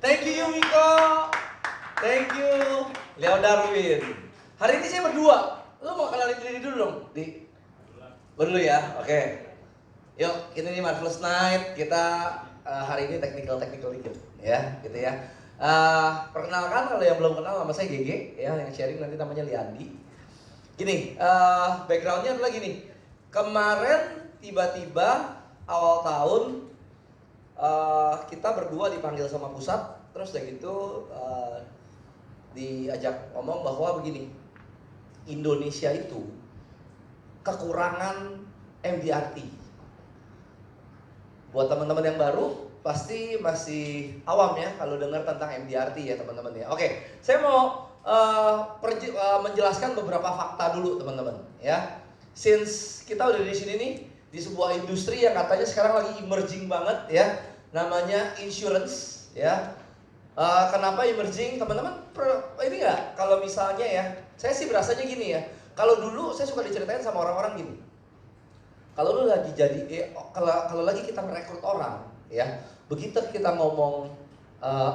Thank you Miko. Thank you Leo Darwin. Hari ini saya berdua. Lu mau kenalin diri dulu dong, Di? Berdua ya, oke. Yuk, ini nih Marvelous Night. Kita hari ini technical dikit, ya, gitu ya. Perkenalkan kalau yang belum kenal, nama saya GG, ya, yang sharing nanti namanya Liandi. Gini, backgroundnya adalah gini. Kemarin tiba-tiba awal tahun kita berdua dipanggil sama pusat, terus udah gitu diajak ngomong bahwa begini, Indonesia itu kekurangan MDRT. Buat teman-teman yang baru pasti masih awam ya kalau dengar tentang MDRT ya teman-teman ya. Oke, saya mau menjelaskan beberapa fakta dulu teman-teman ya. Since kita udah di sini nih di sebuah industri yang katanya sekarang lagi emerging banget ya, namanya insurance ya. Kenapa emerging teman-teman? Ini nggak? Kalau misalnya ya, saya sih berasanya gini ya. Kalau dulu saya suka diceritain sama orang-orang gini. Kalau lu lagi kalau lagi kita merekrut orang ya, begitu kita ngomong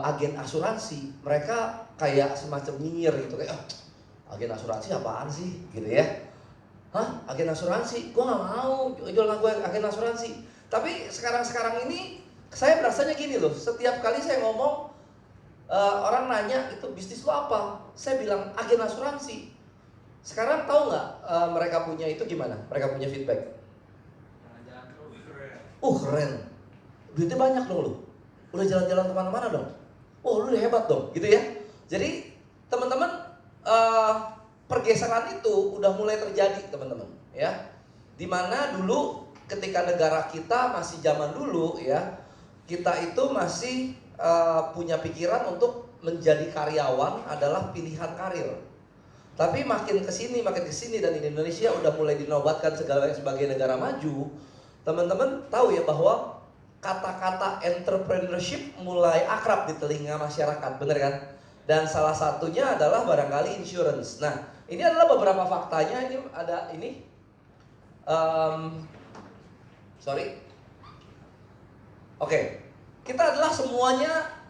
agen asuransi, mereka kayak semacam nyinyir gitu kayak agen asuransi apaan sih gitu ya. Hah? Agen asuransi? Gue gak mau jual gue agen asuransi. Tapi sekarang ini saya berasanya gini loh. Setiap kali saya ngomong orang nanya itu bisnis lo apa? Saya bilang agen asuransi. Sekarang tahu nggak mereka punya itu gimana? Mereka punya feedback. Keren. Duitnya banyak dong lo. Udah jalan-jalan kemana-mana dong. Oh lu udah hebat dong, gitu ya. Jadi teman-teman pergeseran itu udah mulai terjadi teman-teman ya. Dimana dulu ketika negara kita masih zaman dulu ya, kita itu masih punya pikiran untuk menjadi karyawan adalah pilihan karir. Tapi makin kesini dan Indonesia udah mulai dinobatkan sebagai negara maju. Teman-teman tahu ya bahwa kata-kata entrepreneurship mulai akrab di telinga masyarakat, bener kan? Dan salah satunya adalah barangkali insurance. Nah, ini adalah beberapa faktanya. Ini ada ini. Oke. Kita adalah semuanya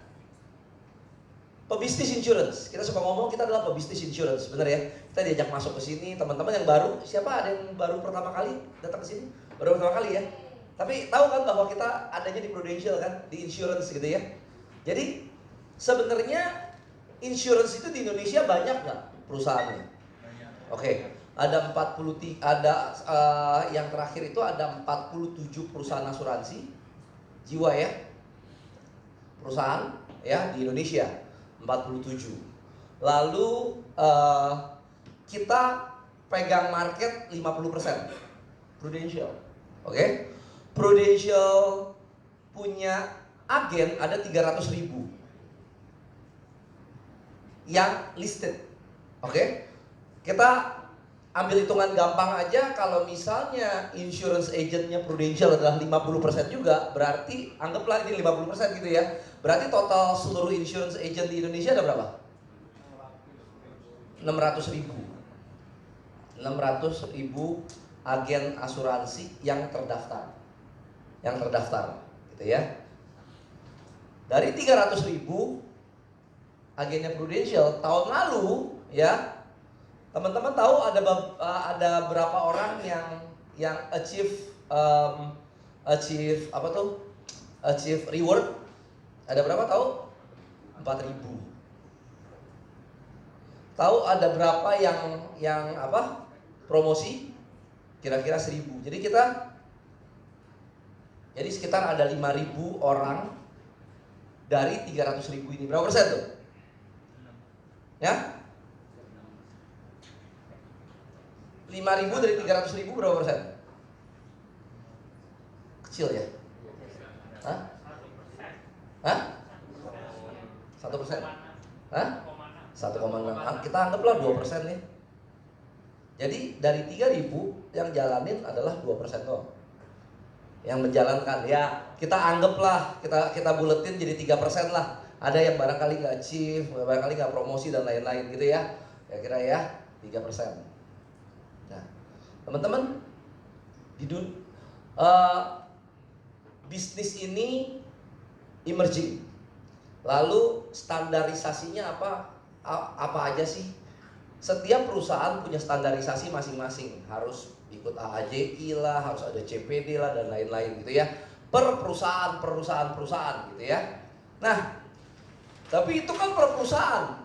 pebisnis insurance. Kita suka ngomong kita adalah pebisnis insurance, bener ya? Kita diajak masuk ke sini, teman-teman yang baru. Siapa ada yang baru pertama kali datang ke sini? Baru pertama kali ya? Tapi tahu kan bahwa kita adanya di Prudential kan, di insurance gitu ya. Jadi sebenarnya insurance itu di Indonesia banyak nggak perusahaannya? Oke, ada yang terakhir itu ada 47 perusahaan asuransi jiwa ya, perusahaan ya di Indonesia 47. Lalu kita pegang market 50% Prudential, oke? Prudential punya agen ada 300.000 yang listed. Oke? Kita ambil hitungan gampang aja, kalau misalnya insurance agentnya Prudential adalah 50% juga, berarti anggaplah ini 50% gitu ya. Berarti total seluruh insurance agent di Indonesia ada berapa? 600.000 agen asuransi yang terdaftar. Gitu ya. Dari 300.000 agennya Prudential tahun lalu ya, teman-teman tahu ada berapa orang yang achieve reward? Ada berapa tahu? 4.000. Tahu ada berapa yang promosi? Kira-kira 1.000. Jadi sekitar ada 5.000 orang dari 300.000 ini. Berapa persen tuh? Ya? 5.000 dari 300.000 berapa persen? Kecil ya? Hah? 1%? Hah? 1,6. Kita anggaplah 2% nih. Jadi dari 3.000 yang jalanin adalah 2% doang. Yang menjalankan ya, kita anggaplah kita buletin jadi 3% lah. Ada yang barangkali nggak achieve, barangkali nggak promosi dan lain-lain gitu ya. Kira-kira ya 3%. Nah, teman-teman, bisnis ini emerging. Lalu standarisasinya apa aja sih? Setiap perusahaan punya standarisasi masing-masing, harus ikut AAJI lah, harus ada CPD lah dan lain-lain gitu ya. Per perusahaan gitu ya. Nah, tapi itu kan per perusahaan.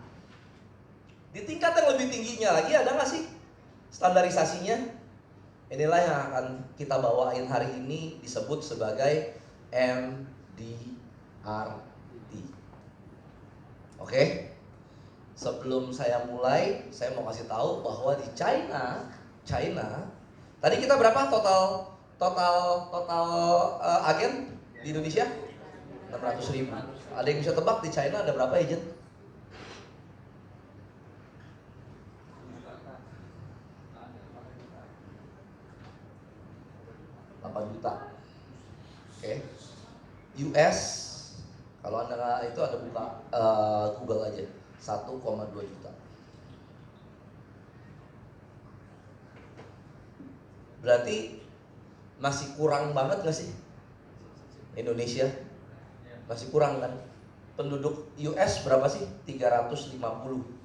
Di tingkat yang lebih tingginya lagi ada nggak sih standarisasinya? Inilah yang akan kita bawain hari ini, disebut sebagai MDRT. Oke? Sebelum saya mulai, saya mau kasih tahu bahwa di China, tadi kita berapa total agen di Indonesia? 600.000. Ada yang bisa tebak di China ada berapa agent? 8 juta. Oke. US, kalau Anda itu ada buka Google aja, 1,2 juta. Berarti masih kurang banget gak sih Indonesia? Masih kurang kan? Penduduk US berapa sih? 350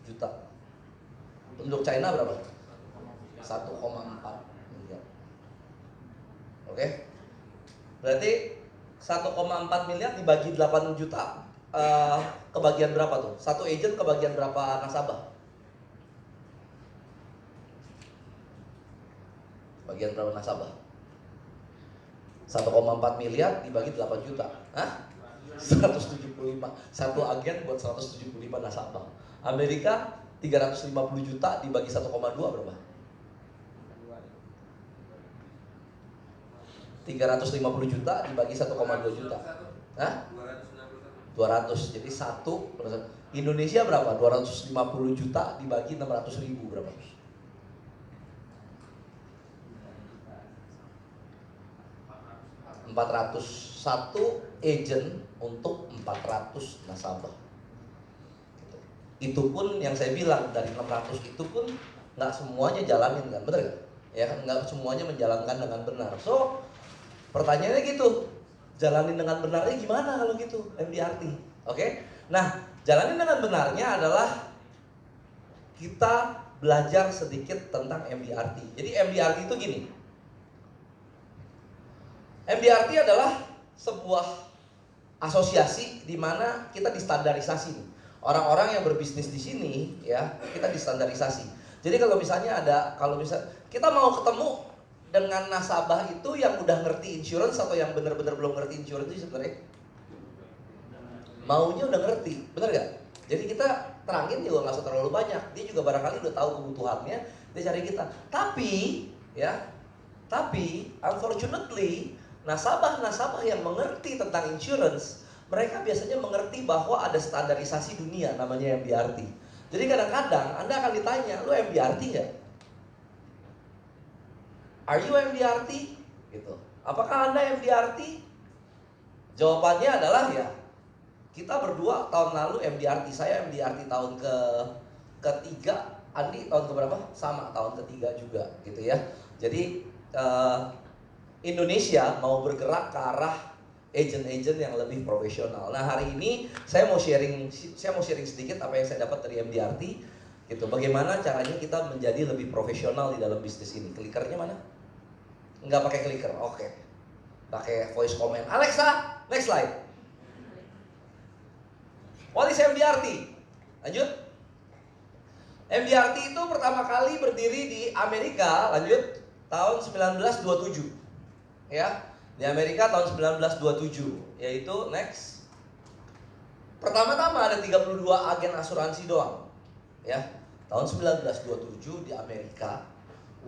juta. Penduduk China berapa? 1,4 miliar. Oke? Berarti 1,4 miliar dibagi 8 juta, kebagian berapa tuh? Satu agent kebagian berapa nasabah? Bagian berapa nasabah? 1,4 miliar dibagi 8 juta. Hah? 175. Satu agen buat 175 nasabah. Amerika 350 juta dibagi 1,2 berapa? 350 juta dibagi 1,2 juta. Hah? 200. Jadi satu. Indonesia berapa? 250 juta dibagi 600 ribu berapa? 401 agent untuk 400 nasabah. Itu pun yang saya bilang dari 600 itu pun nggak semuanya jalanin kan, bener nggak? Ya kan, nggak semuanya menjalankan dengan benar. So pertanyaannya gitu, jalanin dengan benarnya gimana kalau gitu MDRT? Oke? Nah, jalanin dengan benarnya adalah kita belajar sedikit tentang MDRT. Jadi MDRT itu gini. MDRT adalah sebuah asosiasi di mana kita distandarisasi. Orang-orang yang berbisnis di sini ya, kita distandarisasi. Jadi kalau misalnya kita mau ketemu dengan nasabah itu yang udah ngerti insurance atau yang benar-benar belum ngerti insurance itu sebenarnya maunya udah ngerti, benar gak? Jadi kita terangin juga nggak usah terlalu banyak. Dia juga barangkali udah tahu kebutuhannya, dia cari kita. Tapi unfortunately nasabah-nasabah yang mengerti tentang insurance, mereka biasanya mengerti bahwa ada standarisasi dunia namanya MDRT. Jadi kadang-kadang Anda akan ditanya, lu MDRT nggak? Are you MDRT? Gitu. Apakah Anda MDRT? Jawabannya adalah ya. Kita berdua tahun lalu MDRT. Saya MDRT tahun ketiga. Andi tahun keberapa? Sama, tahun ketiga juga gitu ya. Jadi Indonesia mau bergerak ke arah agent-agent yang lebih profesional. Nah, hari ini saya mau sharing sedikit apa yang saya dapat dari MDRT gitu. Bagaimana caranya kita menjadi lebih profesional di dalam bisnis ini. Klikernya mana? Nggak pakai clicker, oke. Pakai voice command. Alexa, next slide. What is MDRT? Lanjut. MDRT itu pertama kali berdiri di Amerika, lanjut, tahun 1927. Ya, di Amerika tahun 1927, yaitu next. Pertama-tama ada 32 agen asuransi doang. Ya, tahun 1927 di Amerika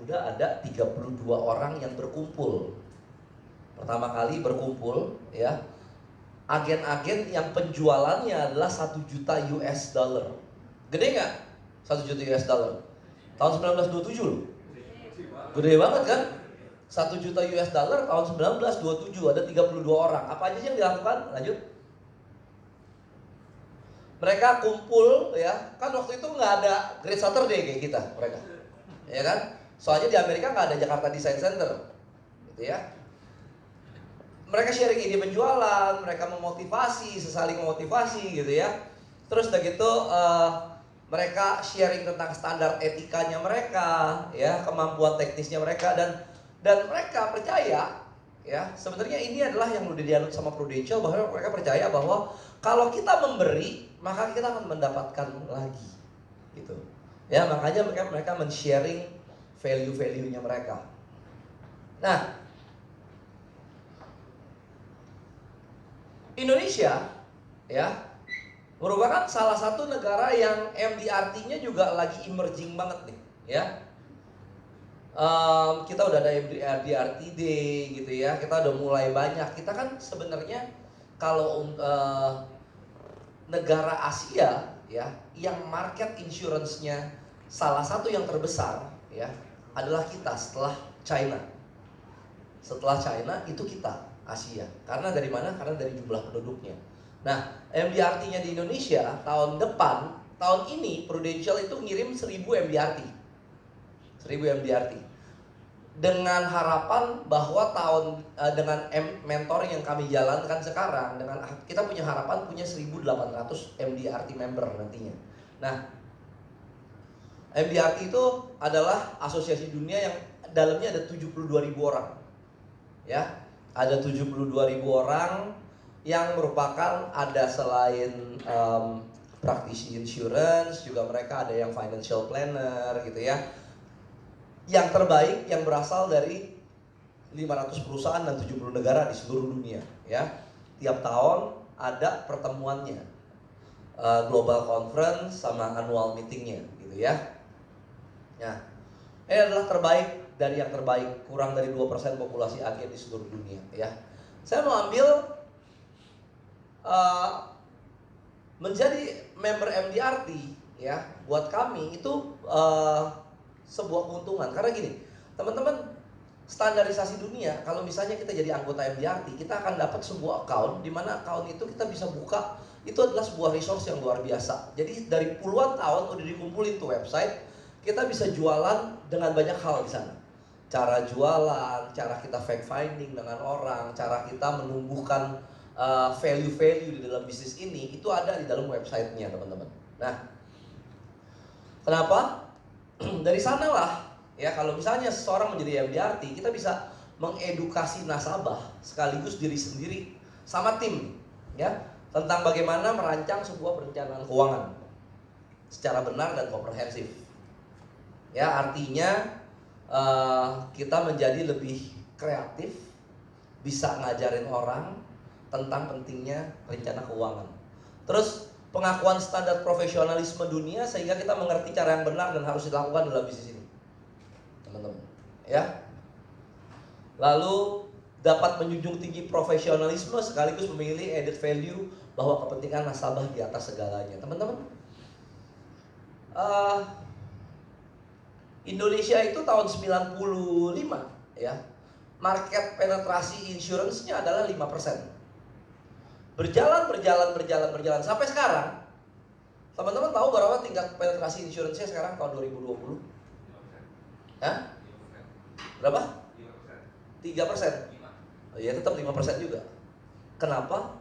udah ada 32 orang yang berkumpul. Pertama kali berkumpul ya. Agen-agen yang penjualannya adalah 1 juta US dollar. Gede nggak? 1 juta US dollar. Tahun 1927 loh. Gede banget kan? 1 juta US dollar tahun 1927 ada 32 orang. Apa aja sih yang dilakukan? Lanjut. Mereka kumpul ya. Kan waktu itu nggak ada Great Saturday kayak kita mereka. Ya kan? Soalnya di Amerika nggak ada Jakarta Design Center, gitu ya. mereka sharing ide penjualan, mereka memotivasi, saling memotivasi gitu ya. Terus udah gitu mereka sharing tentang standar etikanya mereka, ya, kemampuan teknisnya mereka, dan mereka percaya, ya, sebenarnya ini adalah yang udah dianut sama Prudential, bahwa mereka percaya bahwa kalau kita memberi, maka kita akan mendapatkan lagi, gitu. Ya, makanya mereka men-sharing value-value-nya mereka. Nah, Indonesia, ya, merupakan salah satu negara yang MDRT-nya juga lagi emerging banget nih, ya. Kita udah ada MDRT Day gitu ya, kita udah mulai banyak. Kita kan sebenarnya kalau negara Asia ya, yang market insurance-nya salah satu yang terbesar ya adalah kita setelah China. Setelah China itu kita Asia. Karena dari mana? Karena dari jumlah penduduknya. Nah, MDRT-nya di Indonesia tahun depan, tahun ini Prudential itu ngirim 1000 MDRT. 1000 MDRT. Dengan harapan bahwa dengan mentoring yang kami jalankan sekarang, dengan kita punya harapan punya 1800 MDRT member nantinya. Nah, MDRT itu adalah asosiasi dunia yang dalamnya ada 72.000 orang. Ya, ada 72.000 orang yang merupakan ada selain praktisi insurance, juga mereka ada yang financial planner gitu ya. Yang terbaik yang berasal dari 500 perusahaan dan 70 negara di seluruh dunia ya. Tiap tahun ada pertemuannya, global conference sama annual meetingnya gitu ya. Nah, ini adalah terbaik dari yang terbaik, kurang dari 2% populasi agen di seluruh dunia ya. Saya mau ambil menjadi member MDRT ya, buat kami itu sebuah keuntungan. Karena gini, teman-teman, standarisasi dunia, kalau misalnya kita jadi anggota MDRT, kita akan dapat sebuah account, di mana account itu kita bisa buka, itu adalah sebuah resource yang luar biasa. Jadi dari puluhan tahun udah dikumpulin tuh website, kita bisa jualan dengan banyak hal di sana. Cara jualan, cara kita fact finding dengan orang, cara kita menumbuhkan value-value di dalam bisnis ini, itu ada di dalam websitenya, teman-teman. Nah, kenapa? Dari sanalah ya, kalau misalnya seseorang menjadi MDRT, kita bisa mengedukasi nasabah sekaligus diri sendiri sama tim ya, tentang bagaimana merancang sebuah perencanaan keuangan secara benar dan komprehensif. Ya, artinya kita menjadi lebih kreatif, bisa ngajarin orang tentang pentingnya rencana keuangan. Terus pengakuan standar profesionalisme dunia, sehingga kita mengerti cara yang benar dan harus dilakukan dalam bisnis ini, teman-teman ya. Lalu dapat menjunjung tinggi profesionalisme sekaligus memilih added value, bahwa kepentingan nasabah di atas segalanya. Teman-teman, Indonesia itu tahun 95 ya, market penetrasi insurance-nya adalah 5%. Berjalan sampai sekarang. Teman-teman tahu berapa tingkat penetrasi insurance-nya sekarang tahun 2020? Hah? Berapa? 3%. Oh, ya, tetap 5% juga. Kenapa?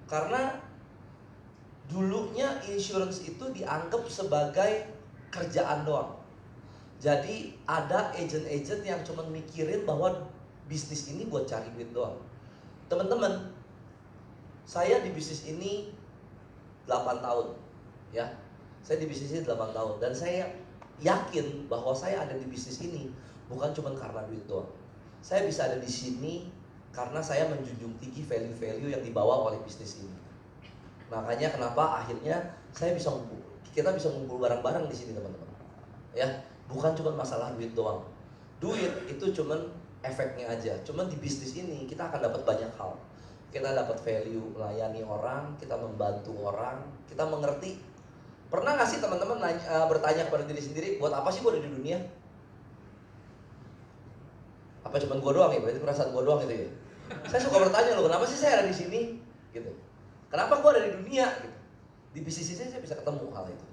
Karena dulunya insurance itu dianggap sebagai kerjaan doang. Jadi ada agent-agent yang cuma mikirin bahwa bisnis ini buat cari duit doang. Teman-teman, saya di bisnis ini 8 tahun ya. Saya di bisnis ini 8 tahun, dan saya yakin bahwa saya ada di bisnis ini bukan cuma karena duit doang. Saya bisa ada di sini karena saya menjunjung tinggi value-value yang dibawa oleh bisnis ini. Makanya kenapa akhirnya kita bisa ngumpul bareng-bareng di sini, teman-teman. Ya, bukan cuma masalah duit doang. Duit itu cuma efeknya aja. Cuma di bisnis ini kita akan dapat banyak hal. Kita dapat value, melayani orang, kita membantu orang, kita mengerti. Pernah nggak sih teman-teman bertanya kepada diri sendiri, buat apa sih gue ada di dunia? Apa cuma gue doang ya? Berarti perasaan gue doang gitu ya? Saya suka bertanya loh, kenapa sih saya ada di sini? Gitu. Kenapa gue ada di dunia? Gitu. Di bisnis ini saya bisa ketemu hal itu.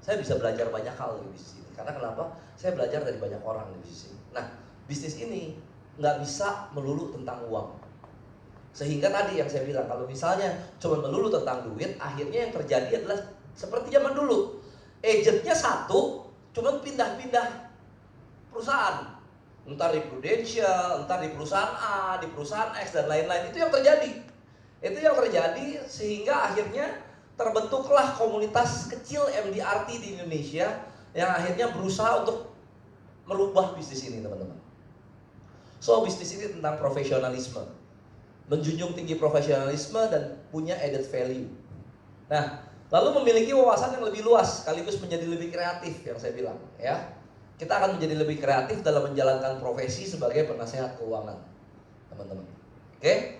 Saya bisa belajar banyak hal di bisnis ini. Karena kenapa? Saya belajar dari banyak orang di bisnis ini. Nah, bisnis ini nggak bisa melulu tentang uang. Sehingga tadi yang saya bilang, kalau misalnya cuma melulu tentang duit, akhirnya yang terjadi adalah seperti zaman dulu. Agentnya satu, cuma pindah-pindah perusahaan. Entar di Prudential, entar di perusahaan A, di perusahaan X, dan lain-lain. Itu yang terjadi. Itu yang terjadi sehingga akhirnya terbentuklah komunitas kecil MDRT di Indonesia yang akhirnya berusaha untuk merubah bisnis ini, teman-teman. So, bisnis ini tentang profesionalisme. Menjunjung tinggi profesionalisme dan punya added value. Nah, lalu memiliki wawasan yang lebih luas sekaligus menjadi lebih kreatif yang saya bilang, ya. Kita akan menjadi lebih kreatif dalam menjalankan profesi sebagai penasehat keuangan, teman-teman. Oke?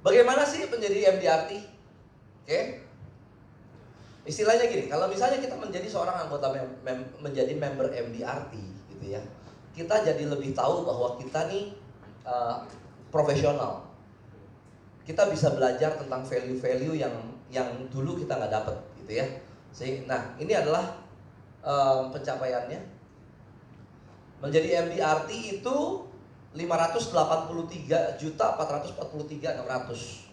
Bagaimana sih menjadi MDRT? Oke? Istilahnya gini, kalau misalnya kita menjadi seorang anggota menjadi member MDRT gitu ya. Kita jadi lebih tahu bahwa kita nih profesional. Kita bisa belajar tentang value-value yang dulu kita nggak dapat, gitu ya. Nah, ini adalah pencapaiannya. Menjadi MDRT itu 583.443.600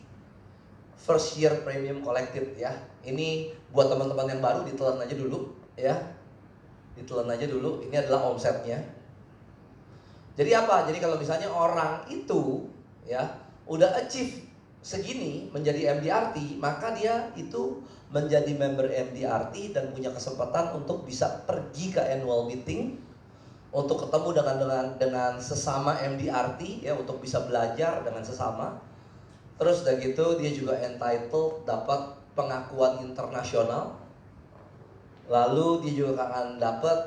first year premium collected ya. Ini buat teman-teman yang baru ditelan aja dulu ya. Ditelan aja dulu. Ini adalah omsetnya. Jadi apa? Jadi kalau misalnya orang itu ya udah achieve segini menjadi MDRT, maka dia itu menjadi member MDRT dan punya kesempatan untuk bisa pergi ke annual meeting, untuk ketemu dengan sesama MDRT ya, untuk bisa belajar dengan sesama. Terus udah gitu dia juga entitled dapat pengakuan internasional. Lalu dia juga akan dapat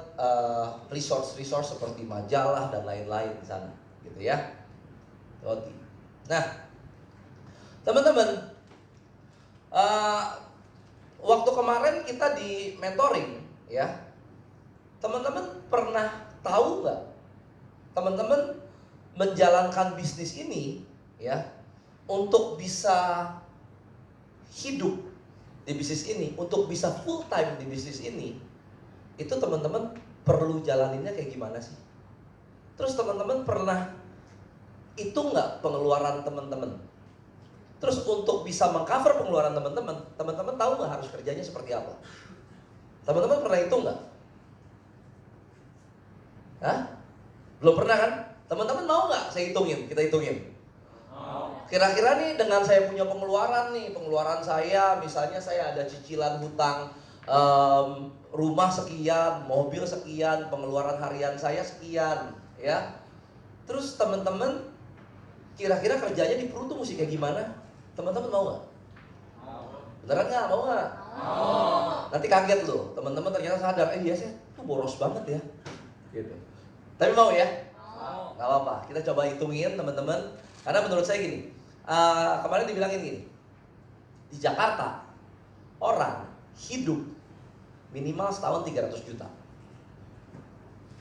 resource seperti majalah dan lain-lain di sana, gitu ya. Nah, teman-teman, waktu kemarin kita di mentoring, ya, teman-teman pernah tahu nggak? Teman-teman menjalankan bisnis ini, ya, untuk bisa hidup di bisnis ini, untuk bisa full time di bisnis ini, itu teman-teman perlu jalaninnya kayak gimana sih? Terus teman-teman pernah hitung nggak pengeluaran teman-teman? Terus untuk bisa mengcover pengeluaran teman-teman, teman-teman tahu nggak harus kerjanya seperti apa? Teman-teman pernah hitung nggak? Hah? Belum pernah kan? Teman-teman mau nggak saya hitungin? Kita hitungin. Kira-kira nih dengan saya punya pengeluaran nih, pengeluaran saya misalnya saya ada cicilan hutang rumah sekian, mobil sekian, pengeluaran harian saya sekian, ya. Terus teman-teman kira-kira kerjanya di Peru tuh mesti kayak gimana? Teman-teman mau nggak? Beneran nggak? Mau nggak? Nanti kaget loh, teman-teman ternyata sadar, iya sih, tuh boros banget ya, gitu. Tapi mau ya? Nggak apa-apa, kita coba hitungin teman-teman. Karena menurut saya gini, kemarin dibilangin gini, di Jakarta orang hidup minimal setahun 300 juta,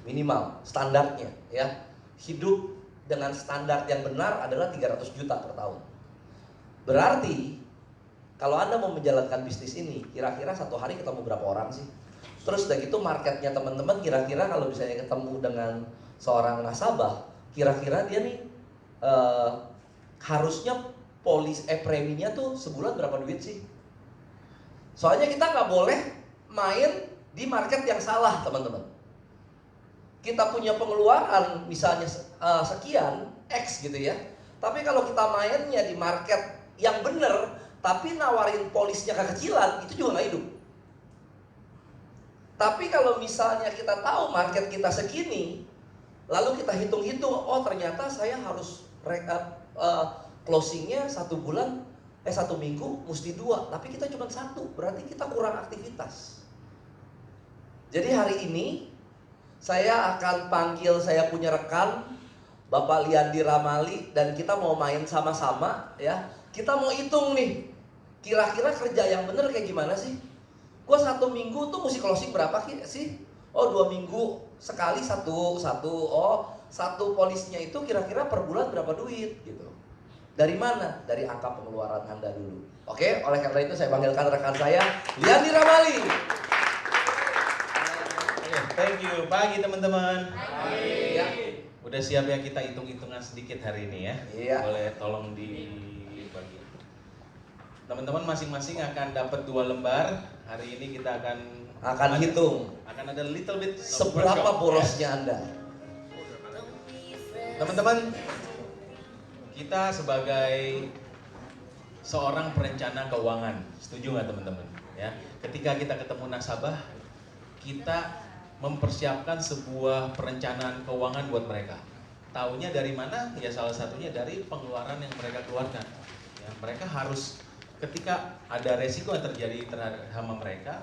minimal standarnya ya. Hidup dengan standar yang benar adalah 300 juta per tahun. Berarti kalau Anda mau menjalankan bisnis ini, kira-kira satu hari ketemu berapa orang sih? Terus udah gitu marketnya teman-teman, kira-kira kalau misalnya ketemu dengan seorang nasabah, kira-kira dia nih harusnya preminya tuh sebulan berapa duit sih? Soalnya kita nggak boleh main di market yang salah, teman-teman. Kita punya pengeluaran misalnya sekian X gitu ya, tapi kalau kita mainnya di market yang bener tapi nawarin polisnya kekecilan, itu juga nggak hidup. Tapi kalau misalnya kita tahu market kita segini, lalu kita hitung-hitung, oh ternyata saya harus closingnya 1 minggu mesti 2, tapi kita cuma 1, berarti kita kurang aktivitas. Jadi hari ini saya akan panggil saya punya rekan Bapak Liandi Ramali, dan kita mau main sama-sama ya. Kita mau hitung nih, kira-kira kerja yang bener kayak gimana sih? Gua 1 minggu tuh mesti closing berapa sih? Oh 2 minggu sekali satu. Oh 1 polisnya itu kira-kira per bulan berapa duit gitu. Dari mana? Dari angka pengeluaran Anda dulu. Oke, oleh karena itu saya panggilkan rekan saya Liandi Ramali. Thank you. Pagi teman-teman. Ya. Udah siap ya kita hitung-hitungan sedikit hari ini ya? Iya. Boleh tolong dibagi. Teman-teman masing-masing akan dapat 2 lembar. Hari ini kita akan hitung. Akan ada little bit Seberapa workshop, borosnya ya. Anda. Teman-teman, kita sebagai seorang perencana keuangan, setuju nggak teman-teman? Ya, ketika kita ketemu nasabah, kita mempersiapkan sebuah perencanaan keuangan buat mereka. Taunya dari mana? Ya salah satunya dari pengeluaran yang mereka keluarkan. Ya, mereka harus ketika ada resiko yang terjadi terhadap sama mereka,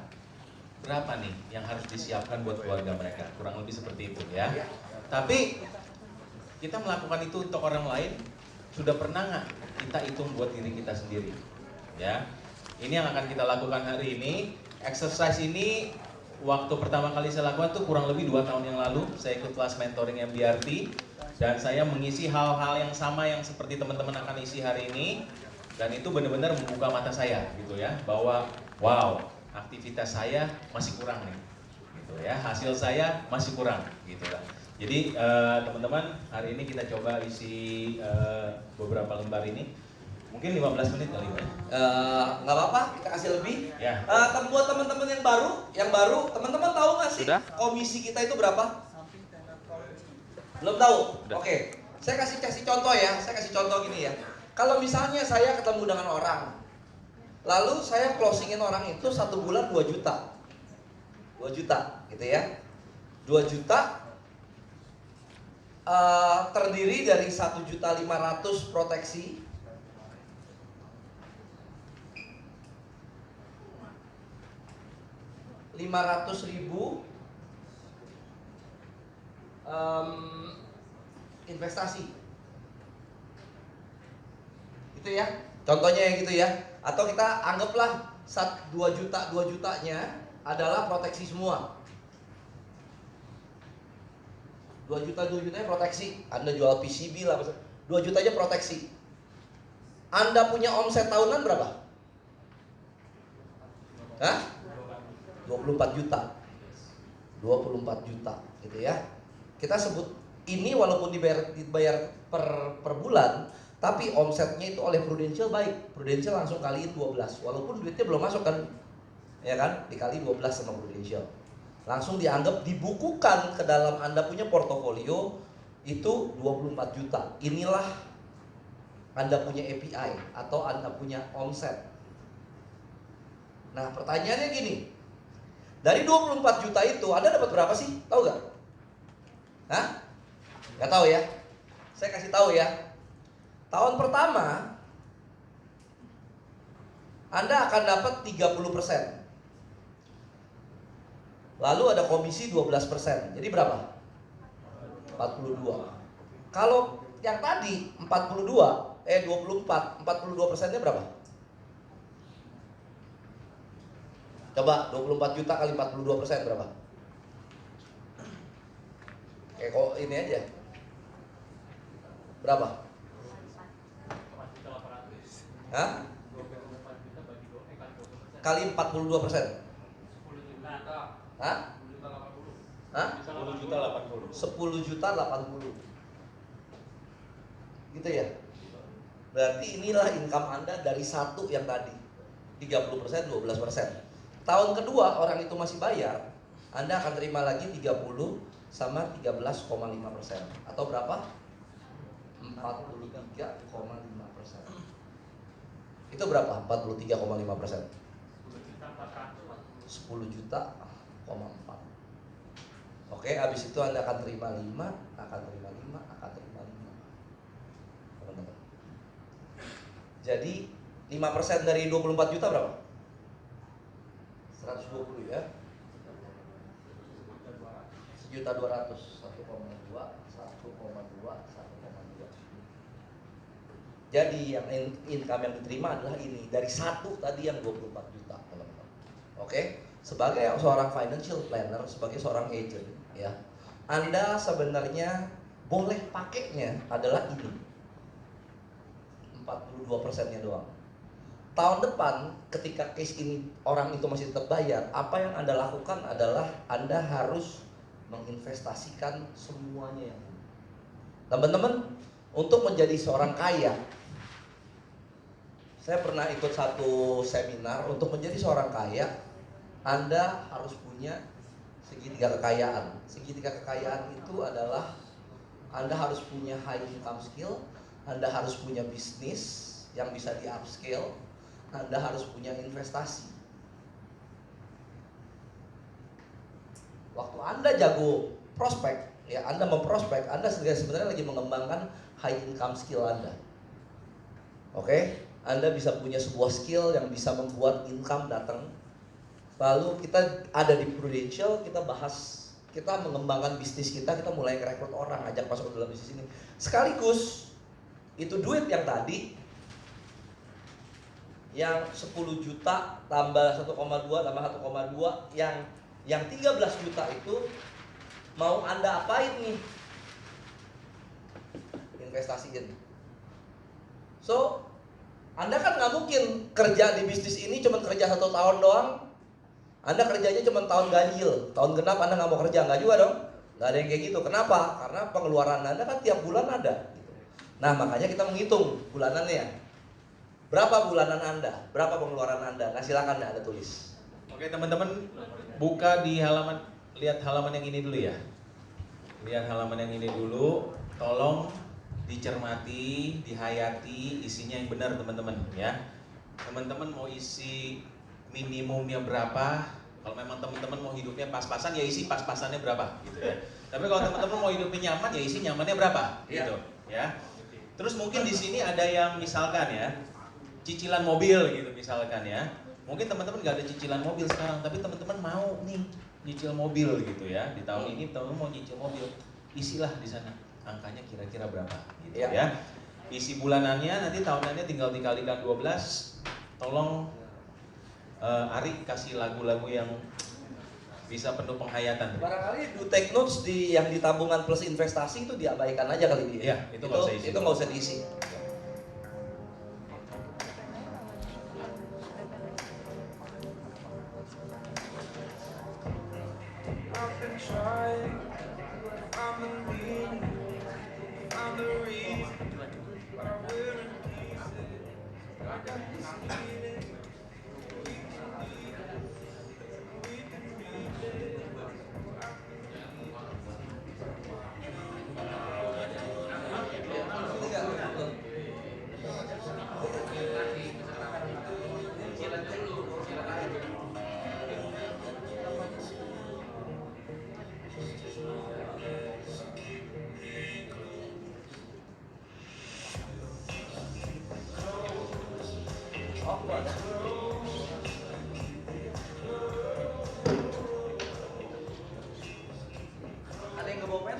berapa nih yang harus disiapkan buat keluarga mereka? Kurang lebih seperti itu ya. Tapi kita melakukan itu untuk orang lain, sudah pernah nggak kita hitung buat diri kita sendiri? Ya, ini yang akan kita lakukan hari ini. Exercise ini waktu pertama kali saya lakukan tuh kurang lebih 2 tahun yang lalu. Saya ikut kelas mentoring MDRT dan saya mengisi hal-hal yang sama yang seperti teman-teman akan isi hari ini. Dan itu benar-benar membuka mata saya gitu ya, bahwa wow, aktivitas saya masih kurang nih, gitu ya, hasil saya masih kurang, gitu lah. Jadi teman-teman, hari ini kita coba isi beberapa lembar ini. Mungkin 15 menit kali ya. Nggak apa-apa, kita kasih lebih. Ya. Buat teman-teman yang baru, teman-teman tahu nggak sih Sudah? komisi kita itu berapa? Belum tahu? Oke. Saya kasih contoh ya. Saya kasih contoh gini ya. Kalau misalnya saya ketemu dengan orang, lalu saya closingin orang itu 1 bulan 2 juta. 2 juta, gitu ya. 2 juta terdiri dari 1.500.000 proteksi, 500.000 investasi, gitu ya. Contohnya yang gitu ya. Atau kita anggaplah 2 jutanya adalah proteksi semua. 2 jutanya proteksi. Anda jual PCB lah, 2 juta aja proteksi. Anda punya omset tahunan berapa? Hah? 24 juta. 24 juta gitu ya. Kita sebut ini walaupun dibayar per bulan, tapi omsetnya itu oleh Prudential baik. Prudential langsung kaliin 12 walaupun duitnya belum masuk kan. Ya kan? Dikali 12 sama Prudential. Langsung dianggap dibukukan ke dalam Anda punya portofolio itu 24 juta. Inilah Anda punya API atau Anda punya omset. Nah, pertanyaannya gini. Dari 24 juta itu Anda dapat berapa sih? Tahu gak? Hah? Gak tahu ya? Saya kasih tahu ya. Tahun pertama Anda akan dapat 30%. Lalu ada komisi 12%. Jadi berapa? 42. Kalau yang tadi 42%nya berapa? Coba 24 juta kali 42% berapa? Kok ini aja. Berapa? Hah? Kali 42%. Hah? Hah? 10 juta 80. 10 juta 80. Gitu ya. Berarti inilah income Anda dari 1 yang tadi. 30%, 12%. Tahun kedua orang itu masih bayar, Anda akan terima lagi 30 sama 13,5%. Atau berapa? 43,5%. Itu berapa? 43,5%. 10 juta, 4. Oke, habis itu Anda akan terima 5, akan terima 5, akan terima 5. Teman-teman. Jadi 5% dari 24 juta berapa? 120 ya. 1.200.000, 1,2, 1,2. Jadi yang income yang diterima adalah ini dari 1 tadi yang 24 juta, teman-teman. Oke, sebagai seorang financial planner, sebagai seorang agent, ya, Anda sebenarnya boleh pakainya adalah ini, 42%-nya doang. Tahun depan, ketika case ini orang itu masih tetap bayar, apa yang Anda lakukan adalah Anda harus menginvestasikan semuanya yang ini. Teman-teman, untuk menjadi seorang kaya, saya pernah ikut satu seminar. Untuk menjadi seorang kaya, Anda harus punya segitiga kekayaan. Segitiga kekayaan itu adalah Anda harus punya high income skill, Anda harus punya bisnis yang bisa di upscale, Anda harus punya investasi. Waktu Anda jago prospek, ya Anda memprospek, Anda sebenarnya lagi mengembangkan high income skill Anda. Oke, Anda bisa punya sebuah skill yang bisa membuat income datang. Lalu kita ada di Prudential, kita bahas, kita mengembangkan bisnis kita mulai ngerekrut orang, ajak masuk ke dalam bisnis ini. Sekaligus itu duit yang tadi, yang 10 juta tambah 1,2 tambah 1,2, yang 13 juta itu mau Anda apain nih? Investasiin. So, Anda kan nggak mungkin kerja di bisnis ini cuma kerja 1 tahun doang. Anda kerjanya cuma tahun ganjil, tahun genap Anda nggak mau kerja, nggak juga dong. Nggak ada yang kayak gitu. Kenapa? Karena pengeluaran Anda kan tiap bulan ada. Nah, makanya kita menghitung bulanannya. Berapa bulanan Anda? Berapa pengeluaran Anda? Nah, silakan Anda tulis. Oke teman-teman, buka di halaman, lihat halaman yang ini dulu ya. Lihat halaman yang ini dulu, tolong dicermati, dihayati, isinya yang benar teman-teman ya. Teman-teman mau isi minimumnya berapa? Kalau memang teman-teman mau hidupnya pas-pasan, ya isi pas-pasannya berapa gitu ya. Tapi kalau teman-teman mau hidupnya nyaman, ya isi nyamannya berapa gitu ya. Terus mungkin di sini ada yang misalkan ya, cicilan mobil gitu misalkan ya. Mungkin teman-teman nggak ada cicilan mobil sekarang, tapi teman-teman mau nih nyicil mobil gitu ya. Di tahun ini teman-teman mau nyicil mobil, isilah di sana angkanya kira-kira berapa gitu ya. Isi bulanannya, nanti tahunannya tinggal dikalikan 12. Tolong Ari kasih lagu-lagu yang bisa penuh penghayatan. Barangkali do take notes yang di tabungan plus investasi itu diabaikan aja kali dia. Ya, itu nggak usah isi. Itu nggak usah diisi. Ada yang ngebawa pen?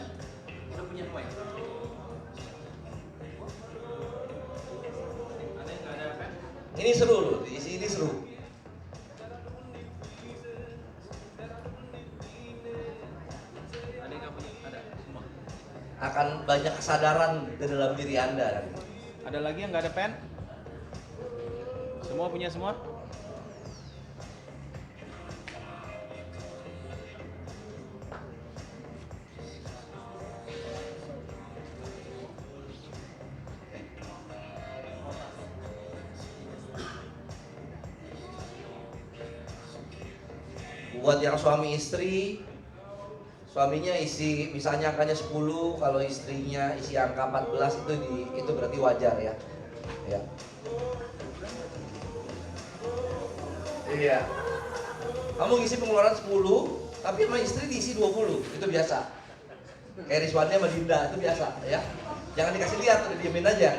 Udah punya semua ya? Ada yang nggak ada pen? Ini seru loh, diisi ini seru. Ada yang nggak punya? Ada semua. Akan banyak kesadaran di dalam diri Anda. Ada lagi yang nggak ada pen? Semua punya semua? Buat yang suami istri, suaminya isi misalnya angkanya 10, kalau istrinya isi angka 14 itu berarti wajar ya. Ya. Iya. Kamu ngisi pengeluaran 10, tapi sama istri diisi 20, itu biasa. Kayak Rizwannya sama Dinda, itu biasa ya. Jangan dikasih lihat, udah diemin aja.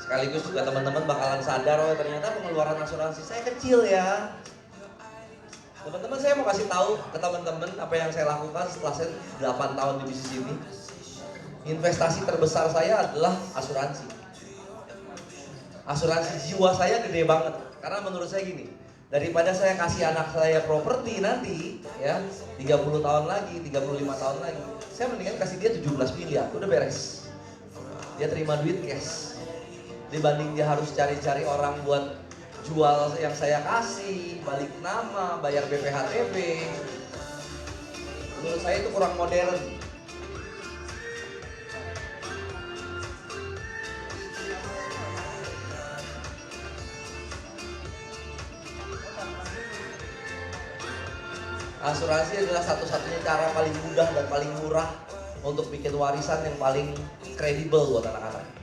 Sekaligus juga teman-teman bakalan sadar, oh ternyata pengeluaran asuransi saya kecil ya. Teman-teman, saya mau kasih tahu ke teman-teman apa yang saya lakukan setelah saya 8 tahun di bisnis ini. Investasi terbesar saya adalah asuransi. Asuransi jiwa saya gede banget. Karena menurut saya gini, daripada saya kasih anak saya properti nanti ya 30 tahun lagi, 35 tahun lagi, saya mendingan kasih dia 17 miliar, udah beres. Dia terima duit cash. Dibanding dia harus cari-cari orang buat jual yang saya kasih, balik nama, bayar BPHTB. Menurut saya itu kurang modern. Asuransi adalah satu-satunya cara paling mudah dan paling murah untuk bikin warisan yang paling kredibel buat anak-anak.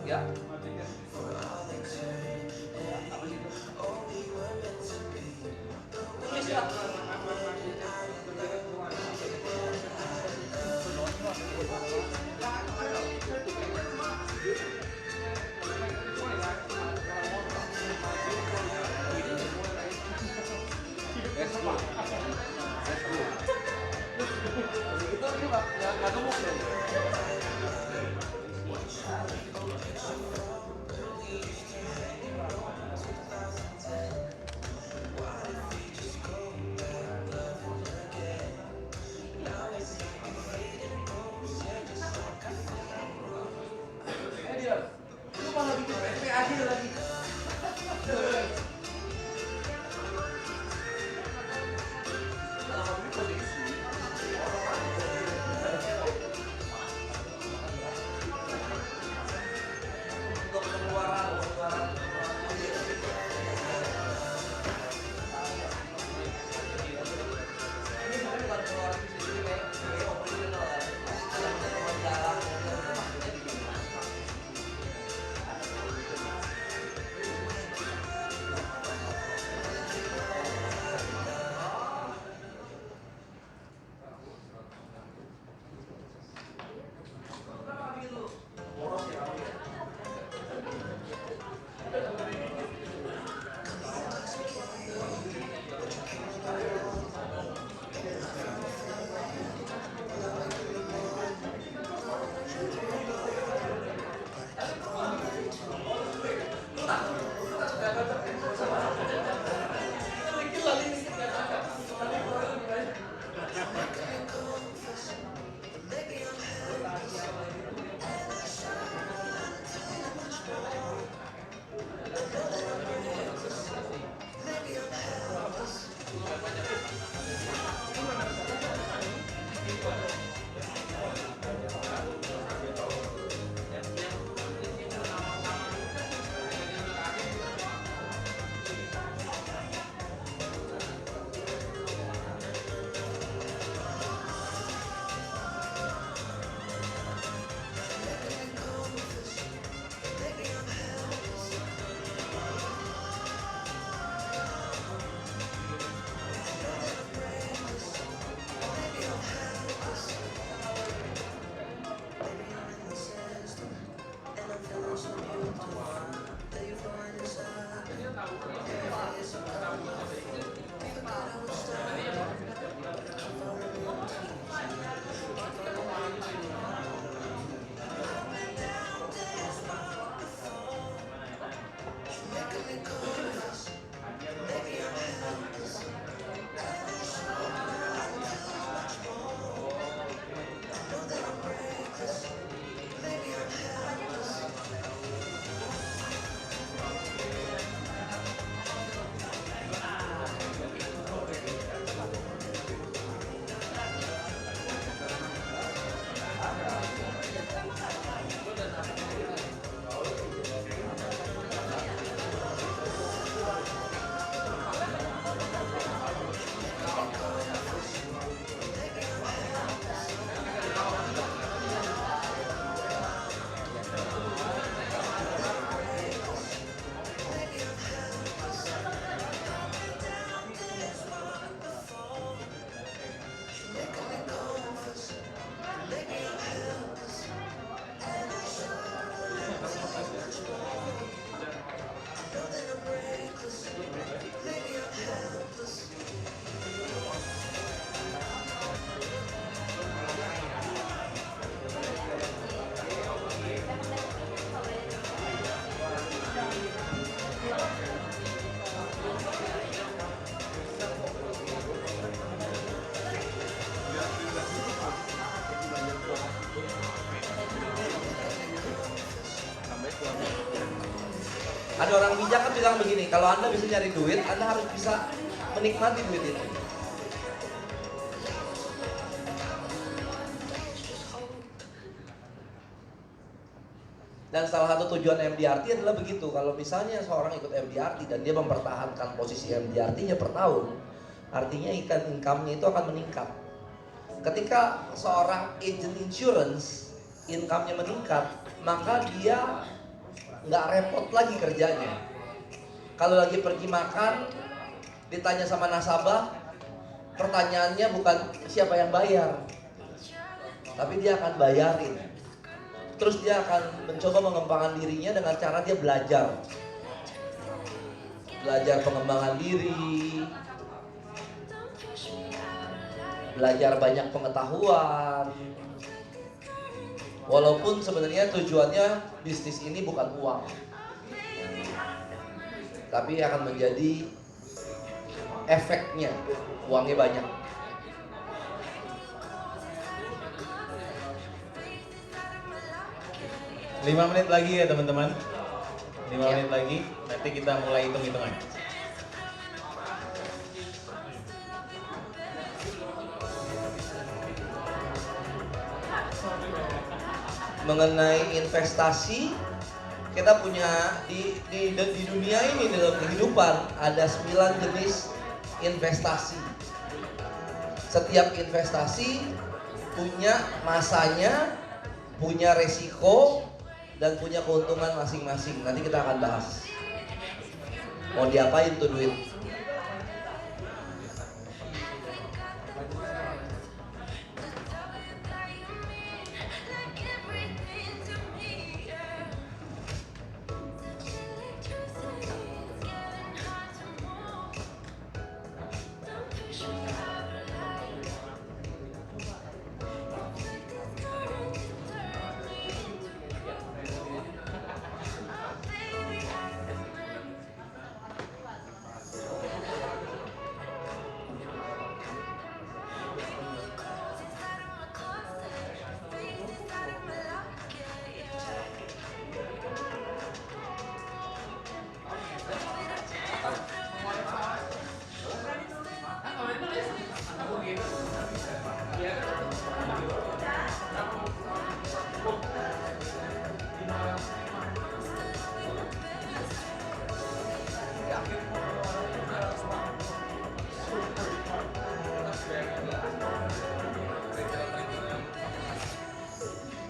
Ya. Ada orang bijak kan bilang begini, kalau Anda bisa nyari duit, Anda harus bisa menikmati duit itu. Dan salah satu tujuan MDRT adalah begitu. Kalau misalnya seorang ikut MDRT dan dia mempertahankan posisi MDRT-nya per tahun, artinya income-nya itu akan meningkat. Ketika seorang agent insurance income-nya meningkat, maka dia nggak repot lagi kerjanya. Kalau lagi pergi makan, ditanya sama nasabah, pertanyaannya bukan siapa yang bayar, tapi dia akan bayarin. Terus dia akan mencoba mengembangkan dirinya dengan cara dia belajar pengembangan diri, belajar banyak pengetahuan. Walaupun sebenarnya tujuannya bisnis ini bukan uang, tapi akan menjadi efeknya uangnya banyak. 5 menit lagi ya teman-teman. 5 Ya. menit lagi, nanti kita mulai hitung-hitungan. Mengenai investasi, kita punya di dunia ini, dalam kehidupan ada 9 jenis investasi. Setiap investasi punya masanya, punya resiko, dan punya keuntungan masing-masing. Nanti kita akan bahas mau diapain tuh duit.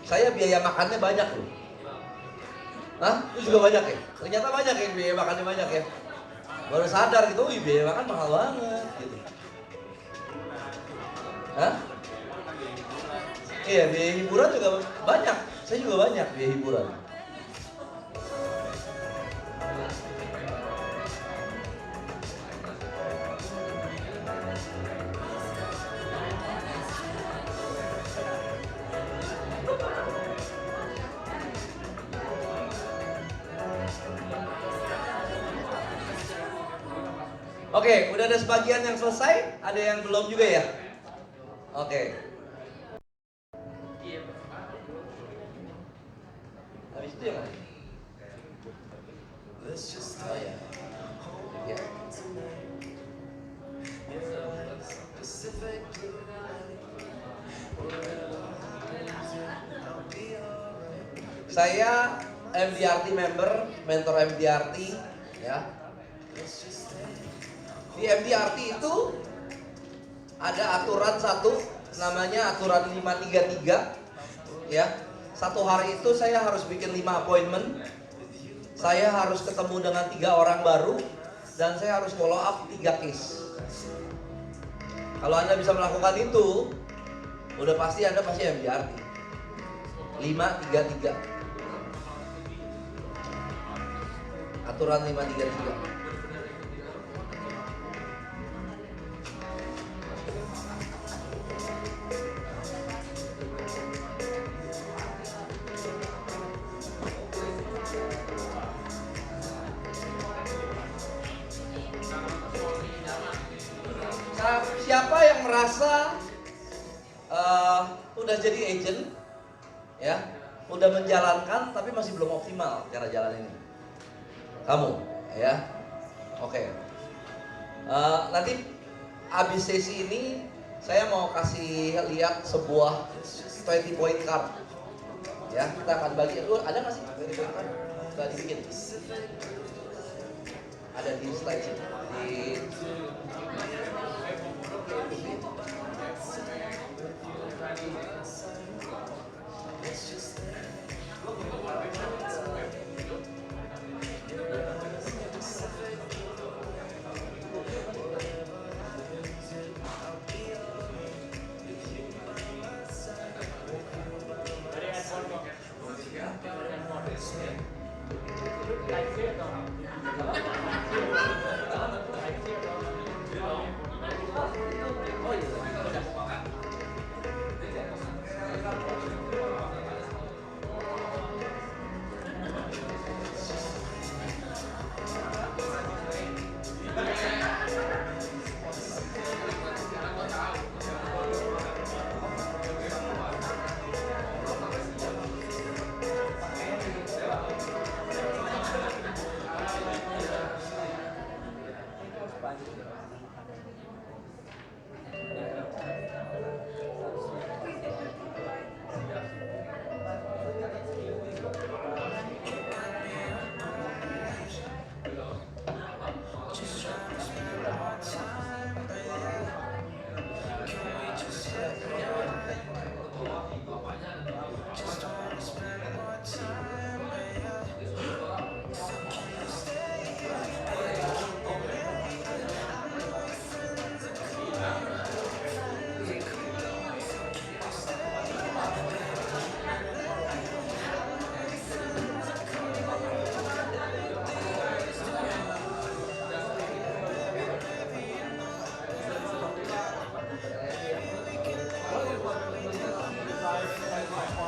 Saya biaya makannya banyak loh. Hah? Itu juga banyak ya? Ternyata banyak yang biaya makannya banyak ya. Baru sadar gitu, wih biaya makan mahal banget gitu. Hah? Iya, biaya hiburan juga banyak. Saya juga banyak biaya hiburan. Oke, udah ada sebagian yang selesai, ada yang belum juga ya? Oke. Habis itu yang mana? Oh ya. Ya. Saya MDRT member, mentor MDRT ya. Di MDRT itu ada aturan satu, namanya aturan 533 ya. Satu hari itu saya harus bikin 5 appointment. Saya harus ketemu dengan 3 orang baru, dan saya harus follow up 3 case. Kalau Anda bisa melakukan itu, udah pasti Anda pasti MDRT. 533. Aturan 533. Siapa yang merasa udah jadi agent ya, udah menjalankan tapi masih belum optimal cara jalan ini? Kamu, ya. Oke. Nanti abis sesi ini saya mau kasih lihat sebuah 20 point card. Ya, kita akan bagi. Lu ada nggak sih 20 point card? Nggak dibikin. Ada di slide sini.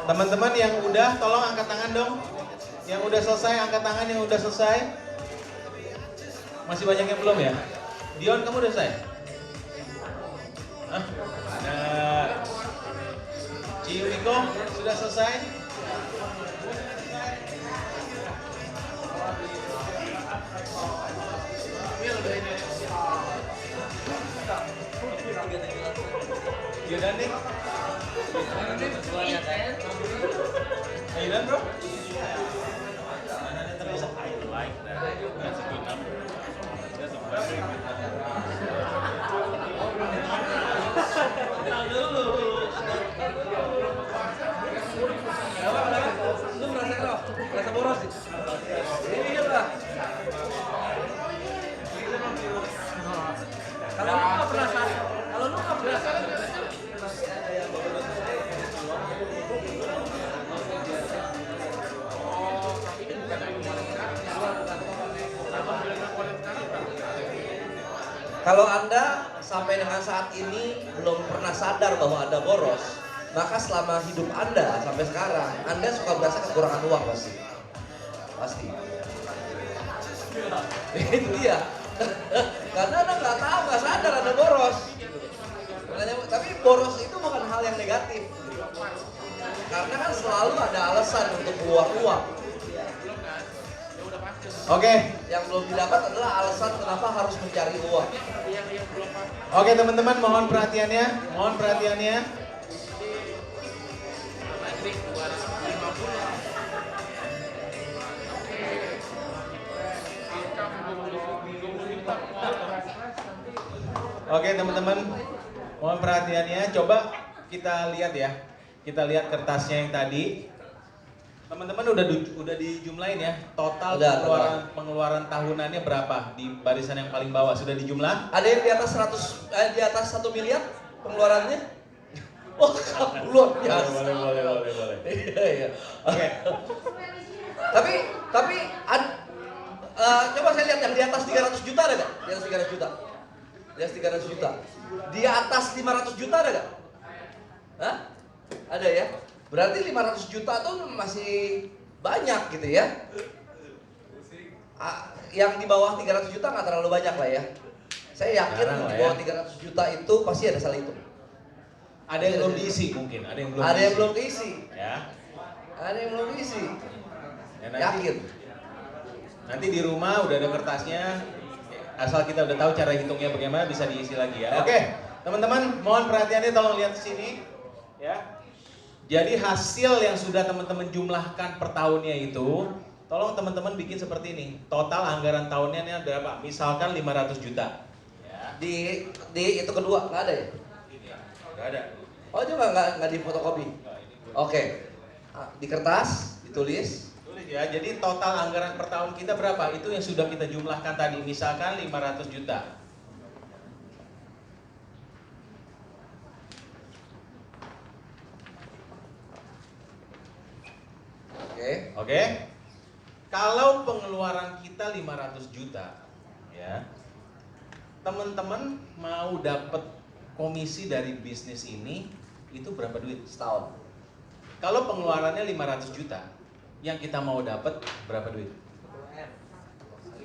Teman-teman yang udah, tolong angkat tangan dong. Yang udah selesai, angkat tangan yang udah selesai. Masih banyak yang belum ya? Dion, kamu udah selesai? Hah? Ada. Ciwiko, sudah selesai? Yaudah nih. Are you done, bro? I like that. That's a good number. That's a very good Lu merasa boros sih? Iya lah. Kalau lu nggak penasaran, kalau Anda sampai dengan saat ini belum pernah sadar bahwa Anda boros, maka selama hidup Anda sampai sekarang, Anda suka berasa kekurangan uang pasti. Pasti. Itu dia. Karena Anda nggak tahu, nggak sadar Anda boros. Tapi boros itu bukan hal yang negatif. Karena kan selalu ada alasan untuk keluar uang. Oke. Yang belum didapat adalah alasan kenapa harus mencari uang. Oke teman-teman, mohon perhatiannya. Mohon perhatiannya. Oke teman-teman, mohon perhatiannya. Coba kita lihat ya. Kita lihat kertasnya yang tadi. Teman-teman udah dijumlahin ya. Total pengeluaran tahunannya berapa di barisan yang paling bawah? Sudah dijumlah? Ada yang di atas 1 miliar pengeluarannya? Wah, luar biasa. Boleh. Iya. Oke. Tapi coba saya lihat yang di atas 300 juta ada nggak? Di atas 300 juta. Di atas 300 juta. Di atas 500 juta ada nggak? Hah? Ada ya? Berarti 500 juta tuh masih banyak gitu ya. Yang di bawah 300 juta nggak terlalu banyak lah ya. Saya yakin di bawah 300 juta itu pasti ada salah hitung. Ada yang belum diisi mungkin, ada yang belum diisi. Ya. Ada yang belum diisi. Ya, Yakin. Nanti di rumah udah ada kertasnya, asal kita udah tahu cara hitungnya bagaimana bisa diisi lagi ya. Oke, teman-teman mohon perhatiannya, tolong lihat ke sini ya. Jadi hasil yang sudah teman-teman jumlahkan per tahunnya itu, tolong teman-teman bikin seperti ini. Total anggaran tahunnya ini berapa? Misalkan 500 juta. Ya. Di itu kedua nggak ada ya? Nggak ada. Oh juga nggak di fotokopi. Oke. Di kertas ditulis. Tulis ya. Jadi total anggaran per tahun kita berapa? Itu yang sudah kita jumlahkan tadi. Misalkan 500 juta. Oke. Kalau pengeluaran kita 500 juta, ya. Teman-teman mau dapat komisi dari bisnis ini itu berapa duit Setahun. Kalau pengeluarannya 500 juta, yang kita mau dapat berapa duit?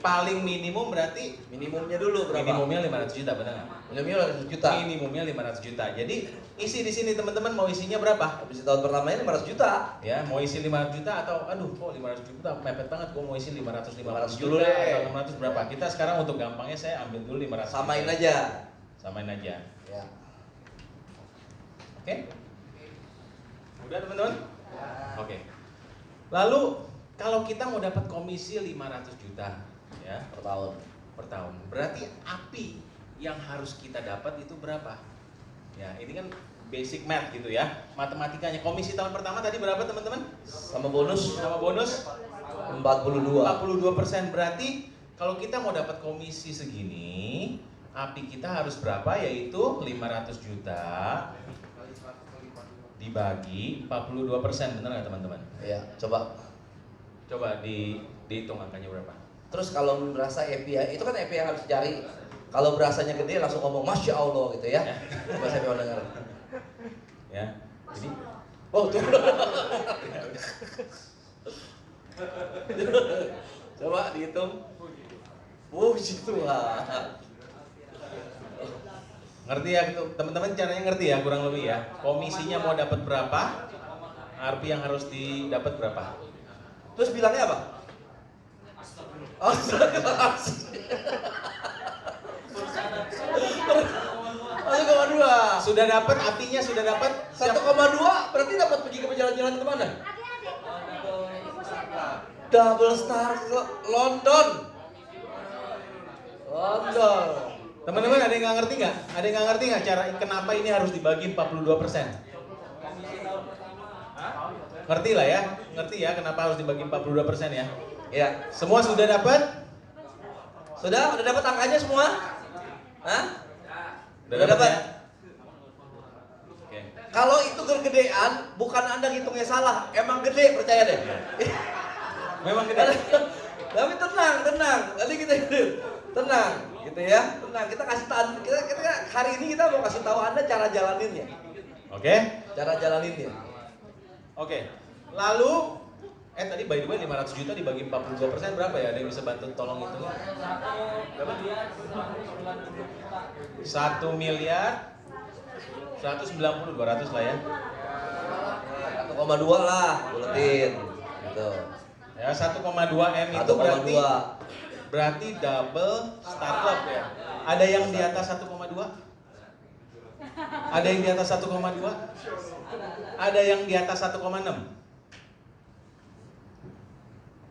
Paling minimum berarti Minimumnya dulu berapa? minimumnya 500 juta, benar nggak? Minimumnya 500 juta. Minimumnya 500 juta. Jadi isi di sini teman-teman mau isinya berapa? Habis tahun pertamanya 500 juta. Ya, mau isi 500 juta atau aduh kok 500 juta mepet banget, gua mau isi 550 dulu juta deh. atau 600 berapa? Kita sekarang untuk gampangnya saya ambil dulu 500. Samain juta. aja. Samain aja. Ya. Oke? Udah teman-teman? Oke. Lalu kalau kita mau dapat komisi 500 juta ya per tahun, berarti API yang harus kita dapat itu berapa? Ya, ini kan basic math gitu ya, matematikanya. Komisi tahun pertama tadi berapa teman-teman? Sama bonus Sama bonus 42. Berarti kalau kita mau dapat komisi segini, API kita harus berapa? Yaitu 500 juta dibagi 42%, benar nggak teman-teman? Iya, coba. Coba dihitung angkanya berapa? Terus kalau berasa API, itu kan API yang harus dicari. Kalau berasanya gede langsung ngomong Masya Allah gitu ya. Coba saya mau dengar. Ya, jadi Oh tuh. Coba dihitung. Puji Tuhan. ngerti ya teman-teman, caranya ngerti ya kurang lebih ya. Komisinya mau dapat berapa? ARPI yang harus didapat berapa? Terus bilangnya apa? Oh, dua. Sudah dapat API-nya, sudah dapat 1,2 berarti dapat pergi ke jalan-jalan kemana? Double star ke London. London. Teman-teman ada yang nggak ngerti nggak? Ada yang nggak ngerti nggak cara kenapa ini harus dibagi 42%? Ngerti lah ya? Ngerti ya kenapa harus dibagi 42% ya? Ya. Semua sudah dapat? Sudah dapat angkanya semua? Hah? Udah dapat ya? Oke. Kalau itu kegedean, bukan Anda ngitungnya salah, emang gede, percaya deh. Memang gede. Tapi tenang. Nanti kita tenang, gitu ya. Tenang, kita kasih tahu, kita hari ini kita mau kasih tahu Anda cara jalaninnya. Oke? Cara jalaninnya. Oke. Lalu tadi by the way 500 juta dibagi 42% berapa ya? Ada yang bisa bantu tolong hitungin? Berapa? 1 miliar 190 200 lah ya. 1,2 lah, buletin. Gitu. Ya 1,2 M itu 1,2. berarti double startup ya. Ada yang di atas 1,2? Ada yang di atas 1,2? Ada yang di atas 1,6?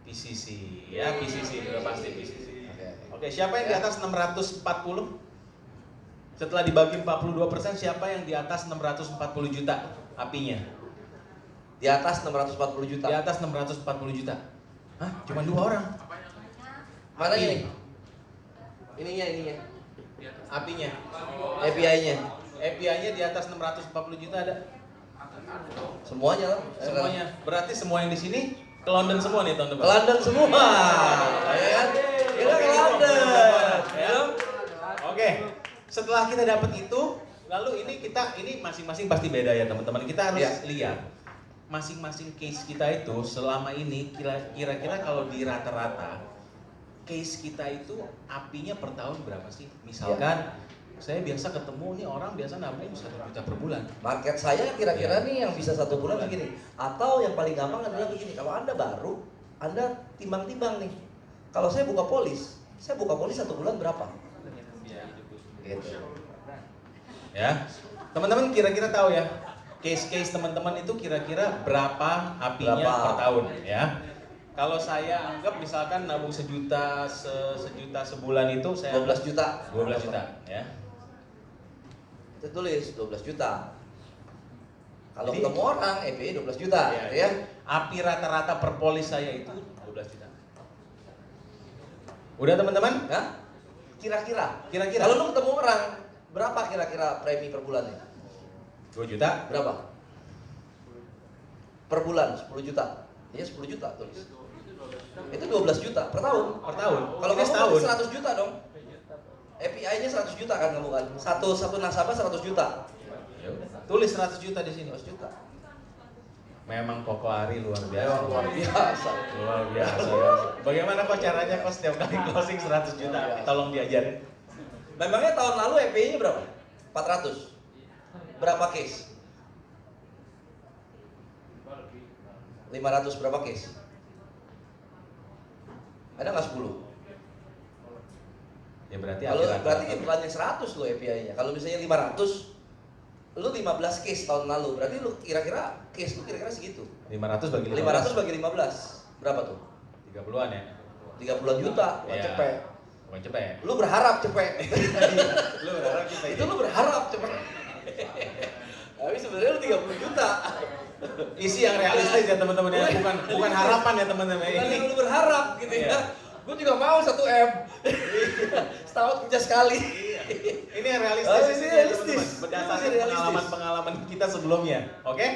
PCC ya, PCC sudah pasti PCC. Oke, siapa yang di atas 640? Setelah dibagi 42%, siapa yang di atas 640 juta apinya? Di atas 640 juta. Di atas 640 juta. Hah? Cuma 2 orang. Mana Api. ini? Ininya. Apinya. API-nya. API-nya di atas 640 juta ada. Semuanya lah. Semuanya. Berarti semua yang di sini ke London semua nih tahun depan. London semua. Ya kan? Kita ke London. Ya. Oke. Setelah kita dapat itu, lalu ini masing-masing pasti beda ya teman-teman. Kita harus lihat masing-masing case kita itu selama ini kira-kira kalau di rata-rata case kita itu apinya per tahun berapa sih? Misalkan saya biasa ketemu nih orang biasa nabung 1 juta per bulan. Market saya kira-kira nih yang bisa 1 bulan begini. Atau yang paling gampang adalah begini. Kalau Anda baru, Anda timbang-timbang nih. Kalau saya buka polis 1 bulan berapa? Gitu. Ya, teman-teman kira-kira tahu ya, case-case teman-teman itu kira-kira berapa apinya per tahun ya? Kalau saya anggap misalkan nabung sejuta sebulan itu saya 12 juta. 12 juta ya. Kita tulis 12 juta. Kalau Jadi, ketemu orang, EPI 12 juta, ya, ya. Api rata-rata per polis saya itu 12 juta. Udah teman-teman? Hah? Kira-kira. Kira-kira. Kalau lu ketemu orang, berapa kira-kira premi per bulannya? 2 juta. Berapa? Per bulan 10 juta. Iya 10 juta tulis. Itu 12 juta per tahun. Per tahun. Kalau Ini kamu setahun. 100 juta dong. API-nya 100 juta kan kamu kan? Satu nasabah 100 juta. Ya udah, tulis 100 juta di sini. 100 juta. Memang Koko Ari luar biasa. Luar biasa. Luar biasa. Bagaimana kok caranya kok setiap kali closing 100 juta? Tolong diajarin. Memangnya tahun lalu EPI-nya berapa? 400. Berapa case? 500 berapa case? Ada nggak 10? Ya berarti Kalau akhirat- berarti bukannya 100 lo API-nya. Kalau misalnya 500, lu 15 case tahun lalu. Berarti lu kira-kira case lu kira-kira segitu. 500 bagi 500 bagi 15 berapa tuh? 30-an ya. 30-an juta, bukan Iya. cepet. Bukan cepet. Lu berharap cepet. Lu berharap kita Itu lu berharap cepet. Tapi sebenarnya lu 30 juta. isi yang realistis ya teman-teman ya, bukan harapan ya teman-teman. Bukan Ini yang lu berharap gitu Iya. ya. Gue juga mau 1 M. Setahun kerja sekali. ini yang realistis, Oh, ini isinya, realistis. teman-teman. Berdasarkan Ini realistis. pengalaman-pengalaman kita sebelumnya, oke?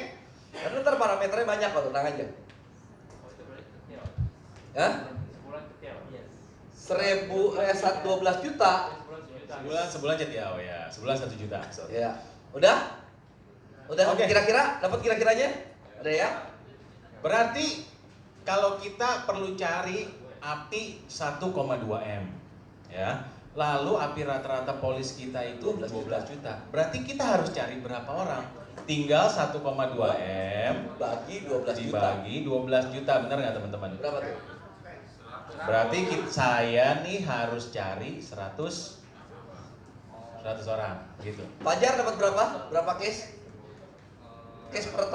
Karena ntar parameternya banyak kok, tenang aja. Hah? 12 juta. Sebulan jadi oh ya, sebulan 1 juta. Sorry. Ya. Udah? Udah Oke. kira-kira? Dapat kira-kiranya? Ada ya? Berarti kalau kita perlu cari api 1,2 M ya. Lalu api rata-rata polis kita itu 12 juta. Berarti kita harus cari berapa orang? Tinggal 1,2 M Bagi 12 juta. dibagi 12 juta. Benar nggak teman-teman? Berapa tuh? Berarti saya nih harus cari 100 orang gitu. Fajar dapat berapa? Berapa case? Case per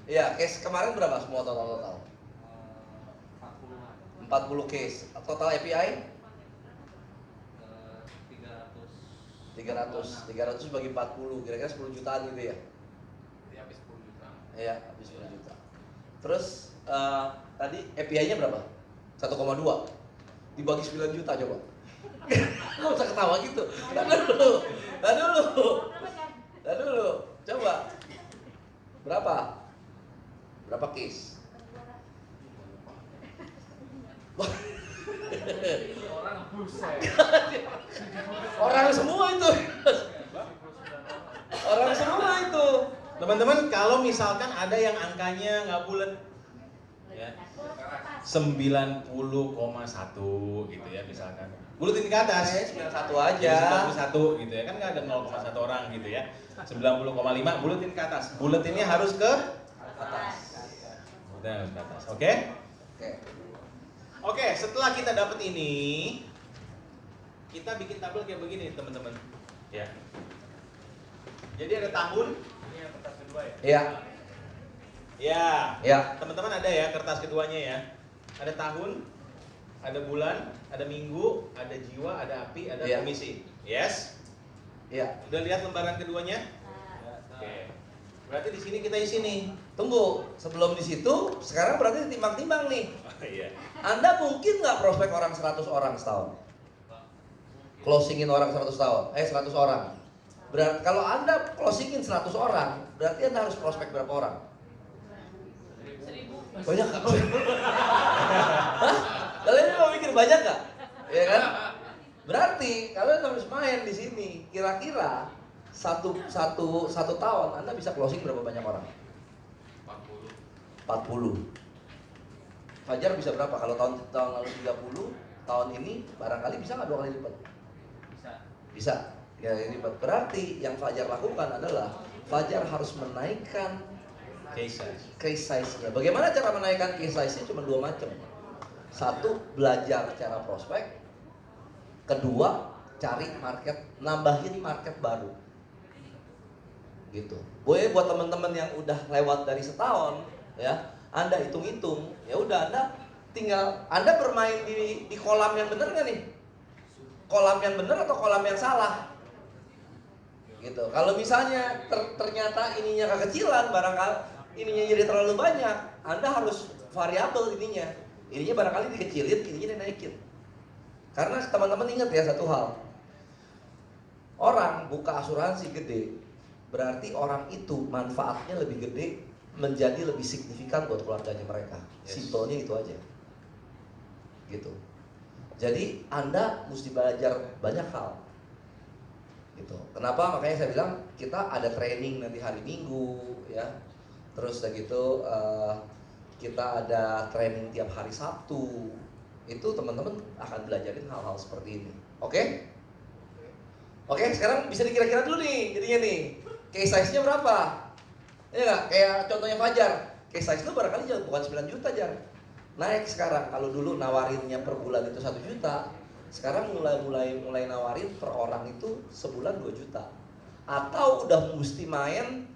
ya, case kemarin berapa semua total? 40 case. Total API 300 bagi 40 kira-kira 10 jutaan gitu ya. Iya, habis 10 juta. Terus tadi API-nya berapa? 1,2 dibagi 9 juta coba. Nggak usah ketawa gitu. Dah dulu. Coba. Berapa case? Orang semua itu. Orang semua itu. Teman-teman, kalau misalkan ada yang angkanya nggak bulat ya, 90,1 gitu ya misalkan. Bulatin ke atas. 91 aja. 91 gitu ya, kan nggak ada 0,1 orang gitu ya. 90,5 bulatin ke atas. Bulatinnya harus ke Atas. udah harus ke atas. Oke? Oke. Oke, setelah kita dapat ini, kita bikin tabel kayak begini, teman-teman. Ya. Jadi ada tahun. Ini yang kertas kedua ya? Iya. Ya. Iya. Teman-teman ada ya kertas keduanya ya. Ada tahun, ada bulan, ada minggu, ada jiwa, ada api, ada Iya. komisi. Yes? Iya. Udah lihat lembaran keduanya? Oke. Berarti di sini kita isi nih. Tunggu, sebelum di situ, sekarang berarti timbang-timbang nih. Oh, iya. Anda mungkin nggak prospek orang 100 orang setahun? Closingin orang 100 tahun, 100 orang. Berarti kalau Anda closingin 100 orang, berarti Anda harus prospek berapa orang? 1000. Banyak nggak? Hah? Kalian mau mikir banyak nggak? Ya kan? Berarti kalian harus main di sini. Kira-kira satu tahun Anda bisa closing berapa banyak orang? 40. Fajar bisa berapa? Kalau tahun lalu 30, tahun ini barangkali bisa nggak 2 kali lipat? Bisa. 3 kali lipat. Berarti yang Fajar lakukan adalah Fajar harus menaikkan Case size. case size-nya. Bagaimana cara menaikkan case size-nya? Cuma 2 macam. Satu, belajar cara prospek. Kedua, cari market, nambahin market baru. Gitu. Boleh buat teman-teman yang udah lewat dari setahun, ya, Anda hitung-hitung, ya udah Anda tinggal Anda bermain di kolam yang benar nggak nih? Kolam yang benar atau kolam yang salah? Gitu. Kalau misalnya ternyata ininya kekecilan, barangkali ininya jadi terlalu banyak, Anda harus variabel ininya. Ininya barangkali dikecilin, ininya dinaikin. Karena teman-teman ingat ya satu hal. Orang buka asuransi gede, berarti orang itu manfaatnya lebih gede, menjadi lebih signifikan buat keluarganya mereka. Simpelnya itu aja. Gitu. Jadi Anda mesti belajar banyak hal. Gitu. Kenapa? Makanya saya bilang kita ada training nanti hari Minggu, ya. Terus udah gitu kita ada training tiap hari Sabtu. Itu teman-teman akan belajarin hal-hal seperti ini. Oke? Oke, sekarang bisa dikira-kira dulu nih, jadinya nih. Case size-nya berapa? Ya nggak? Kayak contohnya Fajar. Case size lu barangkali bukan 9 juta, Jar. Naik sekarang. Kalau dulu nawarinnya per bulan itu 1 juta, sekarang mulai nawarin per orang itu sebulan 2 juta. Atau udah mesti main,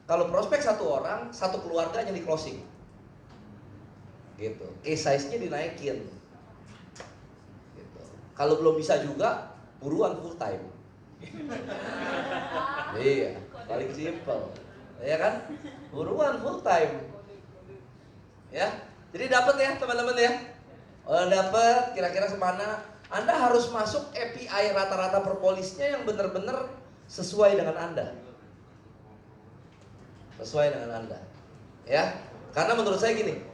kalau prospek 1 orang, 1 keluarga yang di closing. Gitu. Case size-nya dinaikin. Gitu. Kalau belum bisa juga, buruan full time. Iya, paling simple, ya kan? Buruan full time, ya. Jadi dapat ya teman-teman ya. Kalau dapat, kira-kira semana? Anda harus masuk API rata-rata perpolisnya yang benar-benar sesuai dengan Anda, sesuai dengan Anda, ya. Karena menurut saya gini,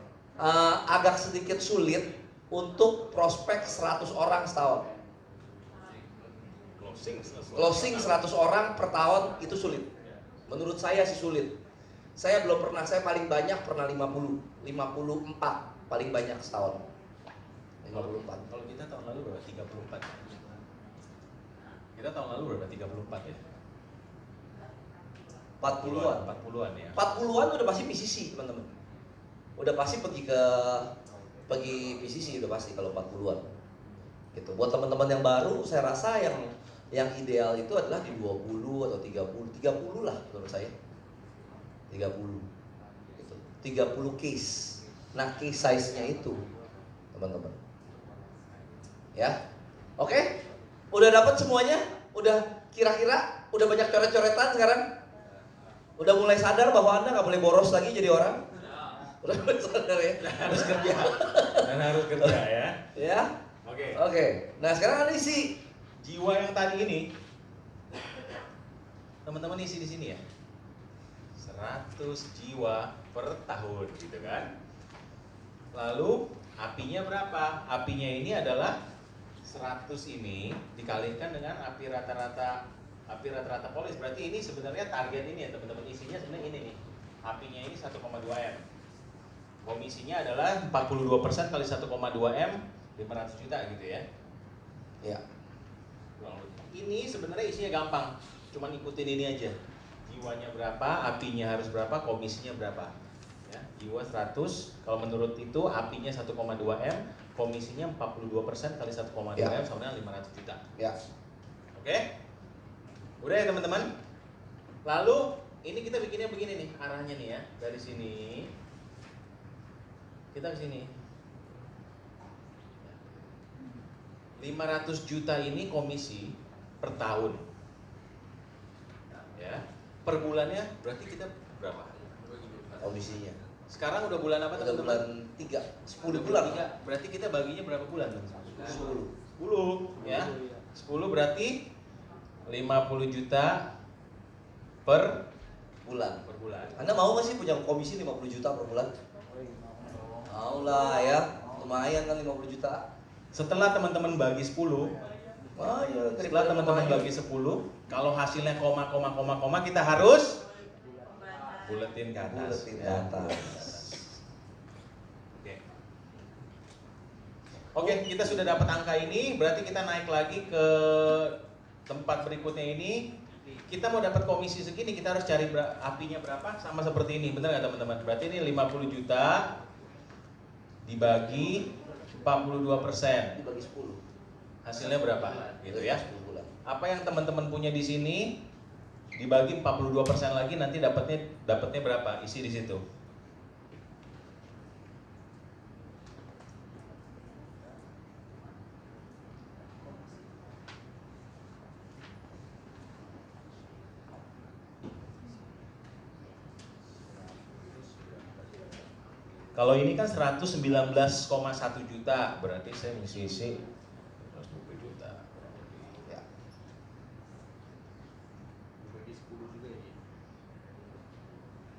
agak sedikit sulit untuk prospek 100 orang setahun. Closing 100 orang per tahun itu sulit. Menurut saya sih sulit. Saya belum pernah, saya paling banyak pernah 54 paling banyak setahun. 54. Kalau kita tahun lalu berapa? 34. Kita tahun lalu berapa? 34 ya? 40-an. 40-an ya. 40-an udah pasti PCC, teman-teman. Udah pasti pergi PCC udah pasti kalau 40-an. Gitu. Buat teman-teman yang baru, saya rasa yang ideal itu adalah di 20 atau 30 lah menurut saya. 30 gitu. 30 case. Nah, case size-nya itu teman-teman. Ya. Oke? Udah dapat semuanya? Udah kira-kira udah banyak coret-coretan sekarang? Udah mulai sadar bahwa Anda nggak boleh boros lagi jadi orang? Udah mulai sadar ya? Harus kerja. Dan harus kerja ya. Ya? Oke. Nah, sekarang ada isi jiwa yang tadi ini, teman-teman isi di sini ya, 100 jiwa per tahun, gitu kan? Lalu apinya berapa? Apinya ini adalah 100 ini dikalikan dengan api rata-rata polis. Berarti ini sebenarnya target ini ya teman-teman, isinya sebenarnya ini nih. Apinya ini 1,2 M. Komisinya adalah 42% kali 1,2 M, 500 juta gitu ya. Ya. Ini sebenarnya isinya gampang, cuman ikutin ini aja. Jiwanya berapa, apinya harus berapa, komisinya berapa. Ya, jiwa 100, kalau menurut itu apinya 1,2 M, komisinya 42% kali 1,2 M sama dengan 500 juta. Ya. Oke? Udah ya teman-teman? Lalu ini kita bikinnya begini nih, arahnya nih ya. Dari sini kita ke sini. 500 juta ini komisi per tahun, ya. Per bulannya berarti kita berapa? Komisinya. Sekarang udah bulan apa teman-teman? Bulan 3, 10 bulan. 3. Berarti kita baginya berapa bulan? 10 ya. 10 berarti 50 juta per bulan. bulan. Anda mau nggak sih punya komisi 50 juta per bulan? Mau lah ya, lumayan kan 50 juta. Setelah teman-teman bagi 10, setelah teman-teman bagi 10, kalau hasilnya koma, kita harus buletin ke atas. Oke, kita sudah dapat angka ini, berarti kita naik lagi ke tempat berikutnya ini. Kita mau dapat komisi segini, kita harus cari apinya berapa, sama seperti ini, benar nggak teman-teman? Berarti ini 50 juta dibagi 42%. dibagi 10. Hasilnya berapa? Gitu ya. 10 bulan. Apa yang teman-teman punya di sini dibagi 42% lagi, nanti dapatnya berapa? Isi di situ. Kalau ini kan 119,1 juta, berarti saya mesti 120 juta. Ya.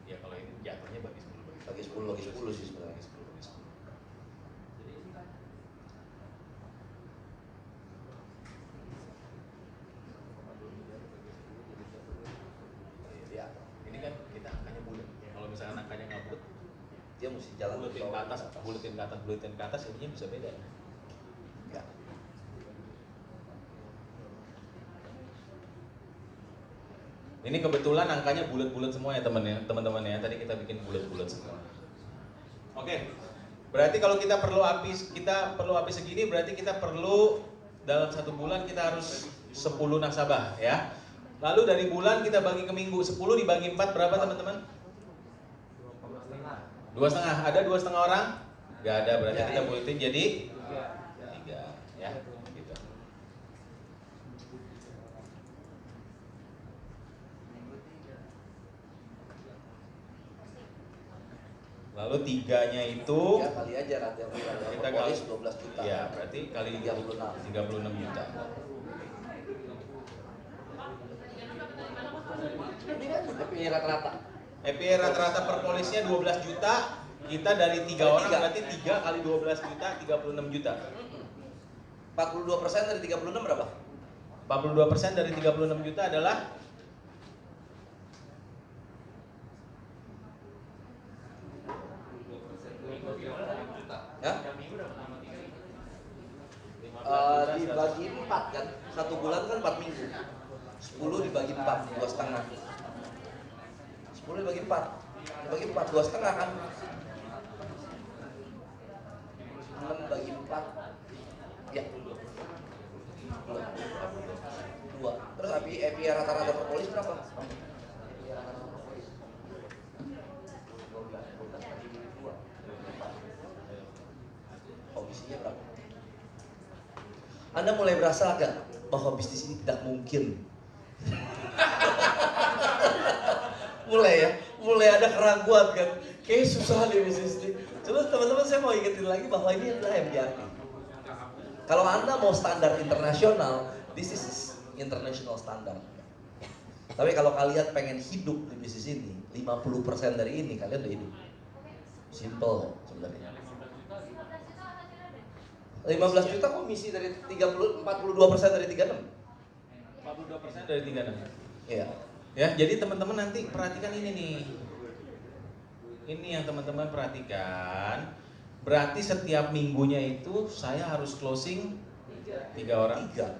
Ya kalau ini jatuhnya bagi 10 Bagi 10 sih sebenarnya. Bagi 10, bagi 10. Ya. Ini kan kita angkanya bulat. Kalau misalkan angkanya nggak bulat, Dia mesti jalan buletin ke atas, buletin ke atas, jadinya bisa beda. Ya. Ini kebetulan angkanya bulat-bulat semua ya teman-teman ya. Tadi kita bikin bulat-bulat semua. Oke. Berarti kalau kita perlu api segini, berarti kita perlu dalam 1 bulan kita harus 10 nasabah ya. Lalu dari bulan kita bagi ke minggu, 10 dibagi 4 berapa teman-teman? 2,5. Ada 2,5 orang? Gak ada, berarti kita buletin jadi 3 ya. Gitu. Lalu 3-nya itu 3 kali aja nanti kita kali kali 12 juta. Ya, berarti kali 36 juta. Ini kan DP rata-rata. EPI rata-rata per polisnya 12 juta. Kita dari 3 orang berarti 3 kali 12 juta 36 juta. 42% dari 36 berapa? 42% dari 36 juta adalah Ya? Dibagi 4 kan? 1 bulan kan 4 minggu. 10 dibagi 4, 2,5. 10 dibagi 4. Dibagi 4, 2,5 kan? 6 bagi 4. Ya. 2. Terus EPI rata-rata per polis berapa? Komisinya berapa? Anda mulai berasa agak bahwa bisnis ini tidak mungkin. mulai ada keraguan kan, kayak susah nih bisnis ini. Coba teman-teman, saya mau ingetin lagi bahwa ini adalah MDRT. Kalau Anda mau standar internasional, this is international standard. Tapi kalau kalian pengen hidup di bisnis ini, 50% dari ini kalian udah hidup. Simple sebenarnya. 15 juta komisi dari 42% dari 36. 42% dari 36. Iya. Ya, jadi teman-teman nanti perhatikan ini nih. Ini yang teman-teman perhatikan. Berarti setiap minggunya itu saya harus closing 3 orang. 3.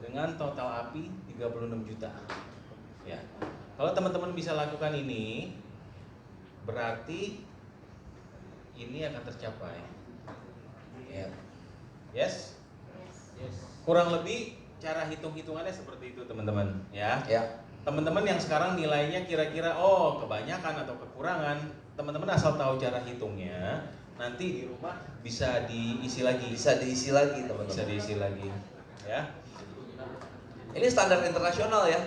Dengan total api 36 juta. Ya. Kalau teman-teman bisa lakukan ini, berarti ini akan tercapai. Ya. Yes? Kurang lebih cara hitung-hitungannya seperti itu teman-teman ya. Ya. Teman-teman yang sekarang nilainya kira-kira kebanyakan atau kekurangan, teman-teman asal tahu cara hitungnya, nanti di rumah bisa diisi lagi. Bisa diisi lagi teman-teman. Bisa diisi lagi ya. Ini standar internasional ya.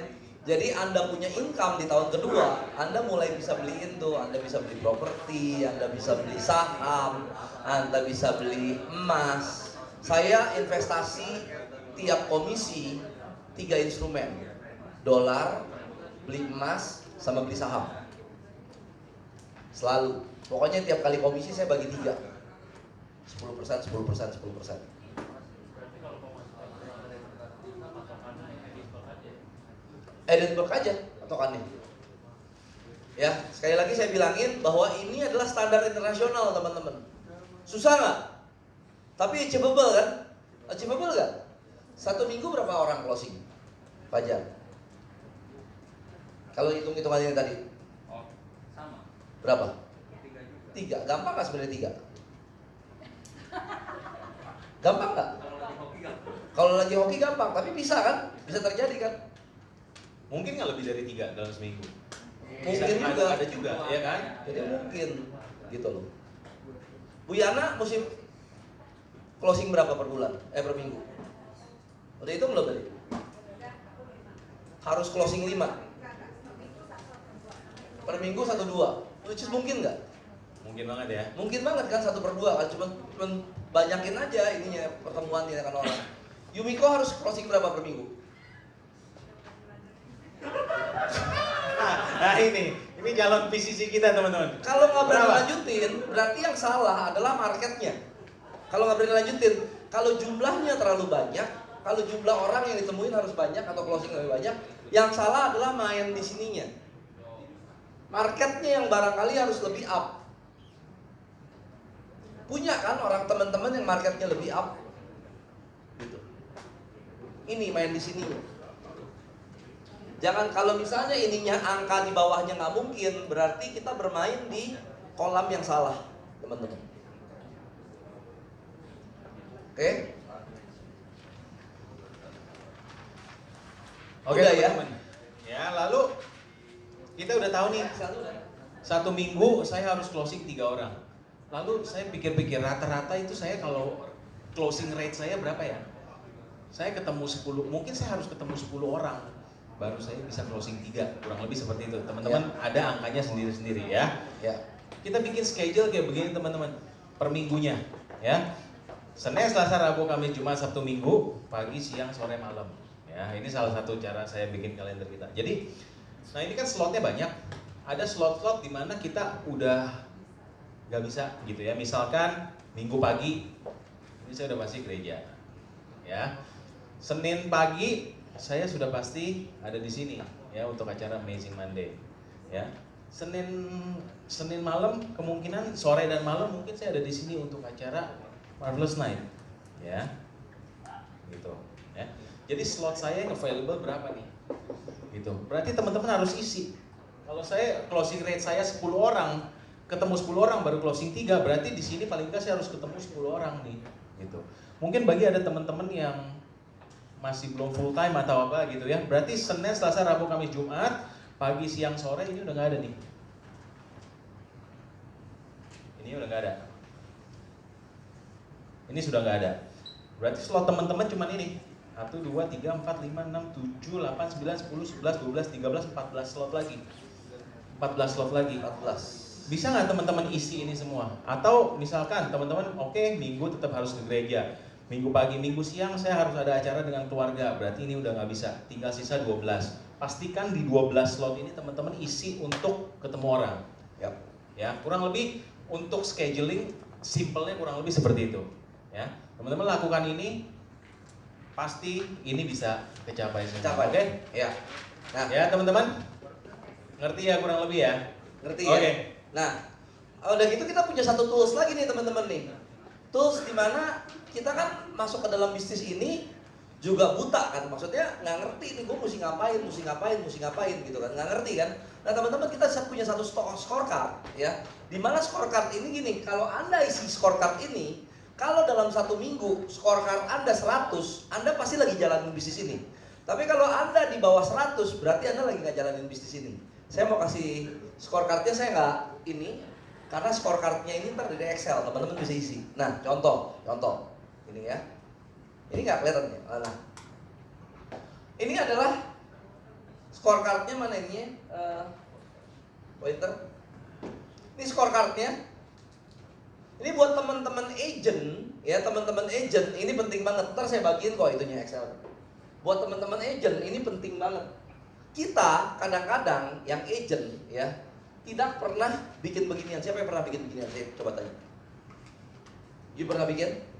Jadi Anda punya income di tahun kedua, Anda mulai bisa beliin tuh, Anda bisa beli properti, Anda bisa beli saham, Anda bisa beli emas. Saya investasi tiap komisi 3 instrumen. Dolar, beli emas, sama beli saham. Selalu. Pokoknya tiap kali komisi saya bagi 3. 10%, 10%, 10%. Edinburgh aja patokannya. Ya, sekali lagi saya bilangin bahwa ini adalah standar internasional teman-teman. Susah nggak? Tapi achievable kan? Achievable nggak? 1 minggu berapa orang closing? Fajar. Kalau hitung-hitungannya tadi? Sama. Berapa? 3 juga. 3. Gampang nggak sebenarnya 3? Gampang nggak? Kalau lagi hoki gampang, tapi bisa kan? Bisa terjadi kan? Mungkin nggak lebih dari 3 dalam seminggu. Mungkin juga. Ada juga, ya kan? Jadi mungkin gitu loh. Bu Yana musim closing berapa per bulan? Per minggu? Udah itu belum tadi? Harus closing 5 per minggu 1-2. Which is mungkin nggak? Mungkin banget ya. Mungkin banget kan 1/2 kan? Cuman banyakin aja ininya pertemuannya kan orang. Yumiko harus closing berapa per minggu? Nah ini calon PCC kita teman-teman. Kalau nggak berani Berapa? lanjutin, berarti yang salah adalah marketnya. Kalau nggak berani lanjutin, kalau jumlahnya terlalu banyak, kalau jumlah orang yang ditemuin harus banyak atau closing lebih banyak, yang salah adalah main di sininya. Marketnya yang barangkali harus lebih up. Punya kan orang teman-teman yang marketnya lebih up, gitu. Ini main di sini. Jangan kalau misalnya ininya angka di bawahnya nggak mungkin, berarti kita bermain di kolam yang salah, teman-teman. Oke? Oke Udah ya? teman-teman. Ya lalu kita udah tahu nih. Satu minggu saya harus closing 3 orang. Lalu saya pikir-pikir rata-rata itu saya kalau closing rate saya berapa ya? Saya ketemu 10, mungkin saya harus ketemu 10 orang baru saya bisa closing 3, kurang lebih seperti itu. Teman-teman ada angkanya sendiri-sendiri ya. Ya. Kita bikin schedule kayak begini teman-teman, per minggunya ya. Senin, Selasa, Rabu, Kamis, Jumat, Sabtu, Minggu, pagi, siang, sore, malam. Ya, ini salah satu cara saya bikin kalender kita. Jadi, nah ini kan slotnya banyak. Ada slot-slot di mana kita udah nggak bisa gitu ya. Misalkan Minggu pagi, ini saya udah pasti gereja. Ya, Senin pagi saya sudah pasti ada di sini ya untuk acara Amazing Monday. Ya, Senin malam kemungkinan sore dan malam mungkin saya ada di sini untuk acara Marvelous Night. Ya, gitu. Ya. Jadi slot saya yang available berapa nih? Gitu. Berarti teman-teman harus isi. Kalau saya closing rate saya 10 orang, ketemu 10 orang baru closing 3, berarti di sini paling nggak saya harus ketemu 10 orang nih. Gitu. Mungkin bagi ada teman-teman yang masih belum full time atau apa gitu ya. Berarti Senin, Selasa, Rabu, Kamis, Jumat, pagi, siang, sore ini udah nggak ada nih. Ini udah nggak ada. Ini sudah nggak ada. Berarti slot teman-teman cuma ini. 1, 2, 3, 4, 5, 6, 7, 8, 9, 10, 11, 12, 13, 14 slot lagi. 14 slot lagi. 14. Bisa nggak teman-teman isi ini semua? Atau misalkan teman-teman oke, Minggu tetap harus ke gereja. Minggu pagi, Minggu siang saya harus ada acara dengan keluarga. Berarti ini udah nggak bisa. Tinggal sisa 12. Pastikan di 12 slot ini teman-teman isi untuk ketemu orang. Yap. Ya, kurang lebih untuk scheduling simpelnya kurang lebih seperti itu. Ya, teman-teman lakukan ini, pasti ini bisa kecapai semua. Capai. Oke? Ya. Nah, Ya teman-teman, ngerti ya kurang lebih ya? ngerti ya? Oke. Nah, udah gitu kita punya satu tools lagi nih teman-teman nih. Tools dimana kita kan masuk ke dalam bisnis ini juga buta kan, maksudnya nggak ngerti nih gue mesti ngapain gitu kan, nggak ngerti kan. Nah teman-teman kita punya satu scorecard ya, dimana scorecard ini gini, kalau anda isi scorecard ini, kalau dalam satu minggu scorecard anda 100, anda pasti lagi jalanin bisnis ini. Tapi kalau anda di bawah 100, berarti anda lagi nggak jalanin bisnis ini. Saya mau kasih scorecardnya, saya nggak ini, karena scorecardnya ini ntar dari Excel, teman-teman bisa isi. Nah contoh ini ya. Ini nggak kelihatan ya? Nah, ini adalah scorecardnya, mana ini? Pointer. Ini scorecardnya. Ini buat teman-teman agent, ya teman-teman agent. Ini penting banget. Ntar saya bagiin kok itunya Excel. Buat teman-teman agent ini penting banget. Kita kadang-kadang yang agent ya tidak pernah bikin beginian. Siapa yang pernah bikin beginian? Saya coba tanya. You pernah bikin?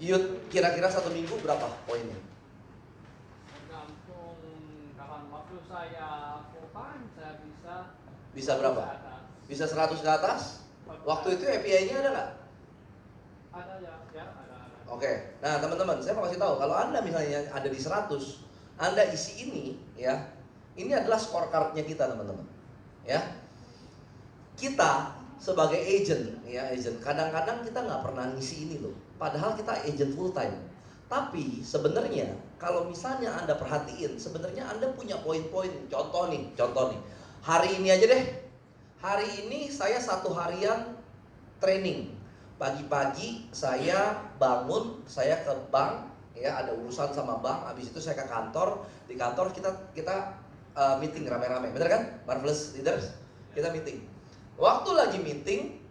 Yud, kira-kira satu minggu berapa poinnya? Tergantung kapan waktu saya full time, saya Bisa berapa? Bisa 100 ke atas? Waktu itu API-nya ada nggak? Ada ya, ada. Oke, nah teman-teman, saya mau kasih tahu, kalau Anda misalnya ada di 100, Anda isi ini, ya, ini adalah scorecard-nya kita teman-teman, ya. Kita sebagai agent, ya agent. Kadang-kadang kita nggak pernah ngisi ini loh. Padahal kita agent full time. Tapi sebenarnya kalau misalnya Anda perhatiin, sebenarnya Anda punya poin-poin. Contoh nih. Hari ini aja deh. Hari ini saya 1 harian training. Pagi-pagi saya bangun, saya ke bank, ya ada urusan sama bank. Habis itu saya ke kantor. Di kantor kita meeting rame-rame, bener kan? Marvelous Leaders, kita meeting. Waktu lagi meeting,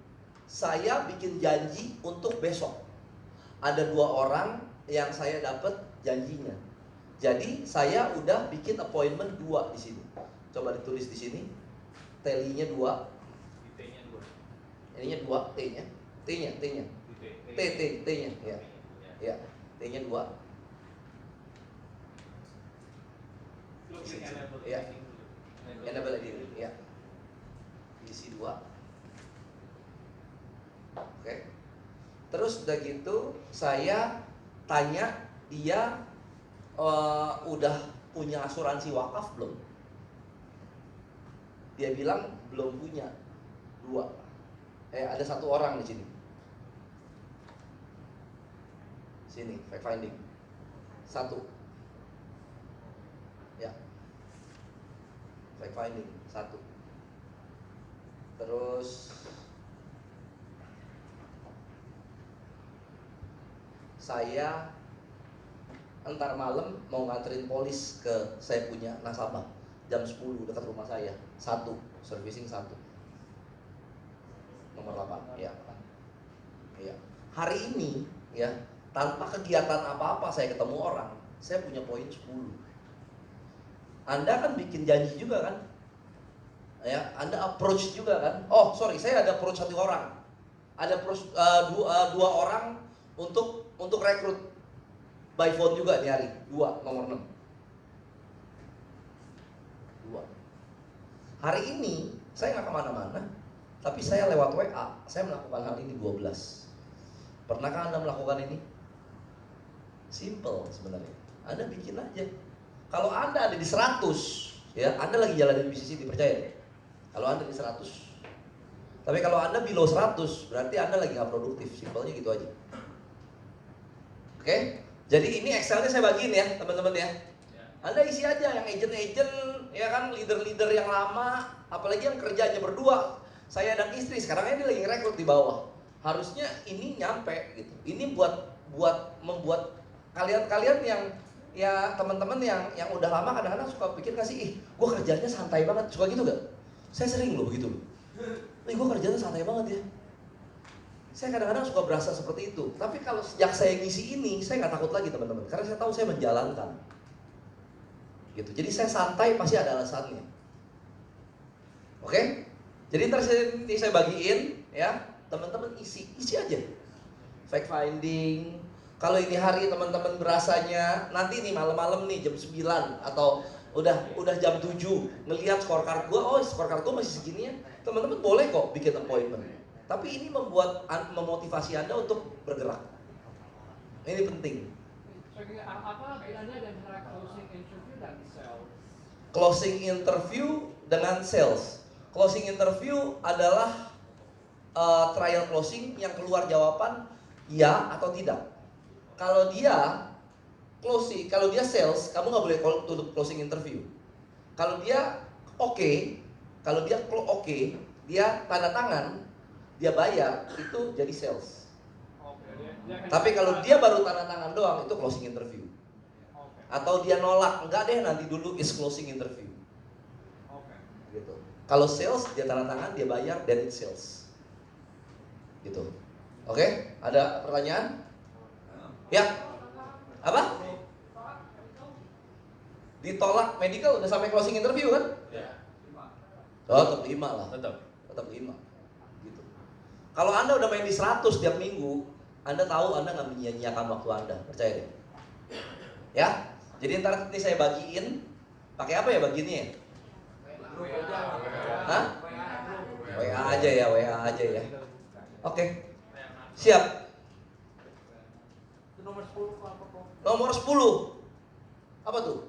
saya bikin janji untuk besok. Ada 2 orang yang saya dapat janjinya. Jadi saya udah bikin appointment 2 di sini. Coba ditulis di sini. Tally-nya 2. T-nya 2. Ininya 2, T-nya. T-nya. T-nya, ya. Ya, T-nya 2. Ya. Enable diri, ya. Isi 2. Oke. Terus udah gitu saya tanya dia udah punya asuransi wakaf belum? Dia bilang belum punya. 2. Ada 1 orang di sini. Sini, fact finding. 1. Ya. Fact finding 1. Terus saya entar malam mau nganterin polis ke saya punya nasabah jam 10 dekat rumah saya. 1, servicing 1. Nomor 8, ya. Iya. Hari ini ya, tanpa kegiatan apa-apa saya ketemu orang, saya punya poin 10. Anda kan bikin janji juga kan? Ya, Anda approach juga kan? Oh, sorry, saya ada approach 1 orang. Ada approach 2 orang untuk rekrut by phone juga di hari 2, nomor 6. 2. Hari ini saya nggak kemana-mana, tapi saya lewat WA, saya melakukan hal ini 12. Pernahkah Anda melakukan ini? Simple sebenarnya. Anda bikin aja. Kalau Anda ada di 100, ya, Anda lagi jalanin bisnis ini, percaya deh. Kalau Anda di 100. Tapi kalau Anda below 100, berarti Anda lagi nggak produktif. Simpelnya gitu aja. Oke? Jadi ini Excelnya saya bagiin ya, teman-teman ya. Anda isi aja yang agent-agent, ya kan, leader-leader yang lama, apalagi yang kerjanya berdua. Saya dan istri, sekarang ini lagi ngerekrut di bawah. Harusnya ini nyampe gitu. Ini buat membuat kalian yang ya teman-teman yang udah lama kadang-kadang suka pikir kasih, gue kerjanya santai banget, suka gitu gak? Saya sering loh begitu loh. Gue kerjanya santai banget ya. Saya kadang-kadang suka berasa seperti itu. Tapi kalau sejak saya ngisi ini, saya nggak takut lagi teman-teman, karena saya tahu saya menjalankan. Gitu. Jadi saya santai pasti ada alasannya. Oke? Jadi ntar saya bagiin ya, teman-teman isi aja. Fact finding. Kalau ini hari teman-teman berasanya nanti nih malam-malam nih jam 9 atau udah jam 7 ngelihat scorecard gue, oh scorecard gue masih segini ya, teman-teman boleh kok bikin appointment. Tapi ini memotivasi Anda untuk bergerak. Ini penting. Apa bedanya antara closing interview dan sales? Closing interview dengan sales. Closing interview adalah trial closing yang keluar jawaban ya atau tidak. Kalau dia closing, kalau dia sales, kamu nggak boleh tutup closing interview. Kalau dia oke, dia tanda tangan, dia bayar, itu jadi sales. Tapi kalau dia baru tanda tangan doang, itu closing interview. Atau dia nolak, enggak deh nanti dulu, is closing interview. Gitu. Kalau sales, dia tanda tangan, dia bayar, then it's sales. Gitu. Oke? Ada pertanyaan? Ya? Apa? Ditolak medical udah sampai closing interview kan? Ya. Oh, tetap 5 lah. Tetap 5. Gitu. Kalau Anda udah main di 100 tiap minggu, Anda tahu Anda nggak menyia-nyiakan waktu Anda, percaya deh. Ya? Jadi ntar ini saya bagiin, pakai apa ya bagiinnya? Hah? WA aja ya. Oke. Siap. Nomor 10 apa kok? Nomor 10. Apa tuh?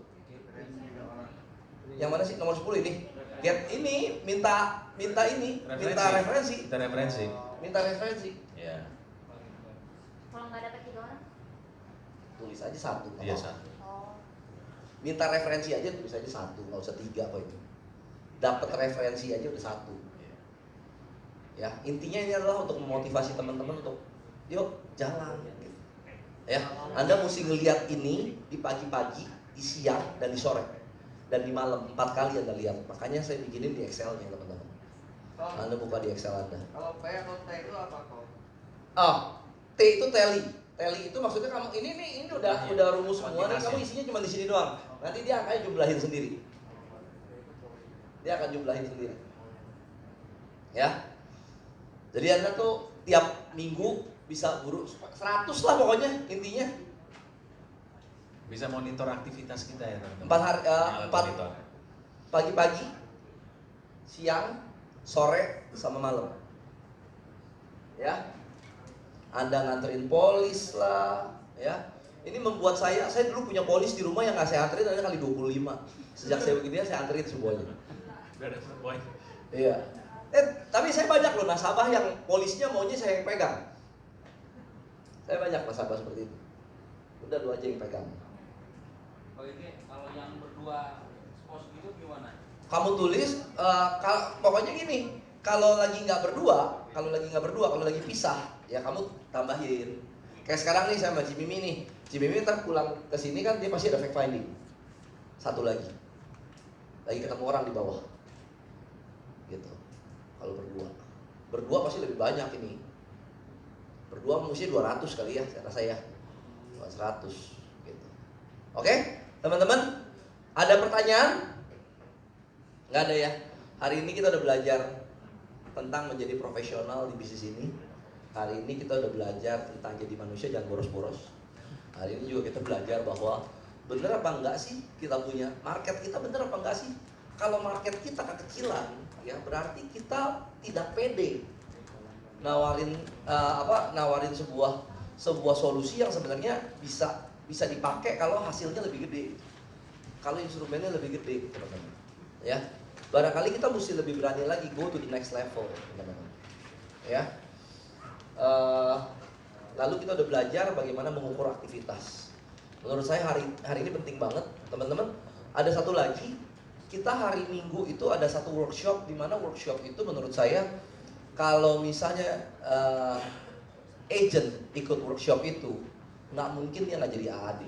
Yang mana sih nomor 10 ini? Get ini minta referensi. Kita referensi. Minta referensi. Ya. Kalau nggak dapat 3 orang? Tulis aja 1. Iya, satu. Oh. Minta referensi aja tulis aja 1, nggak usah 3 kok itu. Dapat referensi aja udah 1. Ya, intinya ini adalah untuk memotivasi teman-teman untuk yuk jalan gitu. Ya, Anda mesti ngelihat ini di pagi-pagi, di siang dan di sore dan di malam 4 kali Anda lihat. Makanya saya bikinin di Excel-nya teman-teman. Anda buka di Excel Anda. Kalau P atau T itu apa kok? Oh, T itu tally. Tally itu maksudnya kamu ini udah rumus semua nih, kamu isinya cuma di sini doang. Nanti dia akan jumlahin sendiri. Dia akan jumlahin sendiri. Ya. Jadi Anda tuh tiap minggu bisa guru 100 lah pokoknya intinya. Bisa monitor aktivitas kita ya teman-teman. 4 hari, Alat 4 monitor. pagi-pagi, siang, sore, sama malam. Ya. Anda nganterin polis lah, ya. Ini membuat saya dulu punya polis di rumah yang nggak saya anterin ada kali 25. Sejak saya begini saya anterin semuanya. Udah ada poin. Iya. Tapi saya banyak loh nasabah yang polisnya maunya saya yang pegang. Saya banyak nasabah seperti itu. Udah lu aja yang pegang. Oh ini kalau yang berdua pos gitu gimana? Kamu tulis, pokoknya gini. Kalau lagi nggak berdua, kalau lagi pisah, ya kamu tambahin. Kayak sekarang nih saya sama Cimimi nih. Cimimi ntar pulang ke sini kan dia pasti ada fact finding. Satu lagi ketemu orang di bawah. Gitu. Kalau berdua pasti lebih banyak ini. Berdua mesti 200 kali ya, saya rasa ya. 100 gitu. Oke, teman-teman, ada pertanyaan? Nggak ada ya. Hari ini kita udah belajar tentang menjadi profesional di bisnis ini. Hari ini kita udah belajar tentang jadi manusia jangan boros-boros. Hari ini juga kita belajar bahwa bener apa enggak sih kita punya market kita, bener apa enggak sih? Kalau market kita kekecilan, ya berarti kita tidak pede nawarin sebuah solusi yang sebenarnya bisa dipakai kalau hasilnya lebih gede, kalau instrumennya lebih gede, teman-teman. Ya, barangkali kita mesti lebih berani lagi go to the next level, teman-teman. Ya, lalu kita udah belajar bagaimana mengukur aktivitas. Menurut saya hari ini penting banget, teman-teman. Ada satu lagi. Kita hari Minggu itu ada satu workshop, di mana workshop itu menurut saya kalau misalnya agent ikut workshop itu nggak mungkin dia nggak jadi AAD.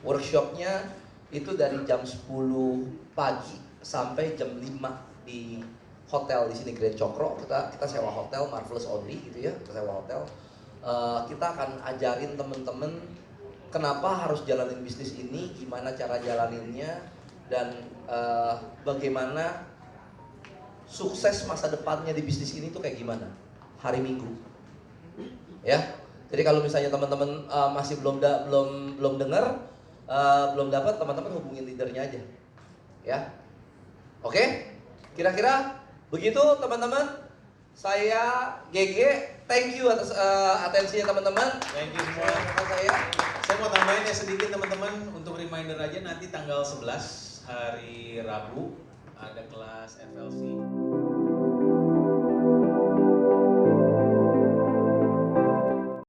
Workshopnya itu dari jam 10 pagi sampai jam 5 di hotel di sini Grand Cokro. Kita sewa hotel Marvelous Only gitu ya, kita sewa hotel. Kita akan ajarin temen-temen kenapa harus jalanin bisnis ini, gimana cara jalaninnya, dan bagaimana sukses masa depannya di bisnis ini tuh kayak gimana hari Minggu. Ya, jadi kalau misalnya teman-teman masih belum dengar, belum dapat, teman-teman hubungin leadernya aja. Ya, oke? Kira-kira begitu teman-teman. Saya GG, thank you atas atensinya teman-teman. Thank you semua. Saya mau tambahin ya sedikit teman-teman, untuk reminder aja, nanti tanggal 11 hari Rabu ada kelas FLC.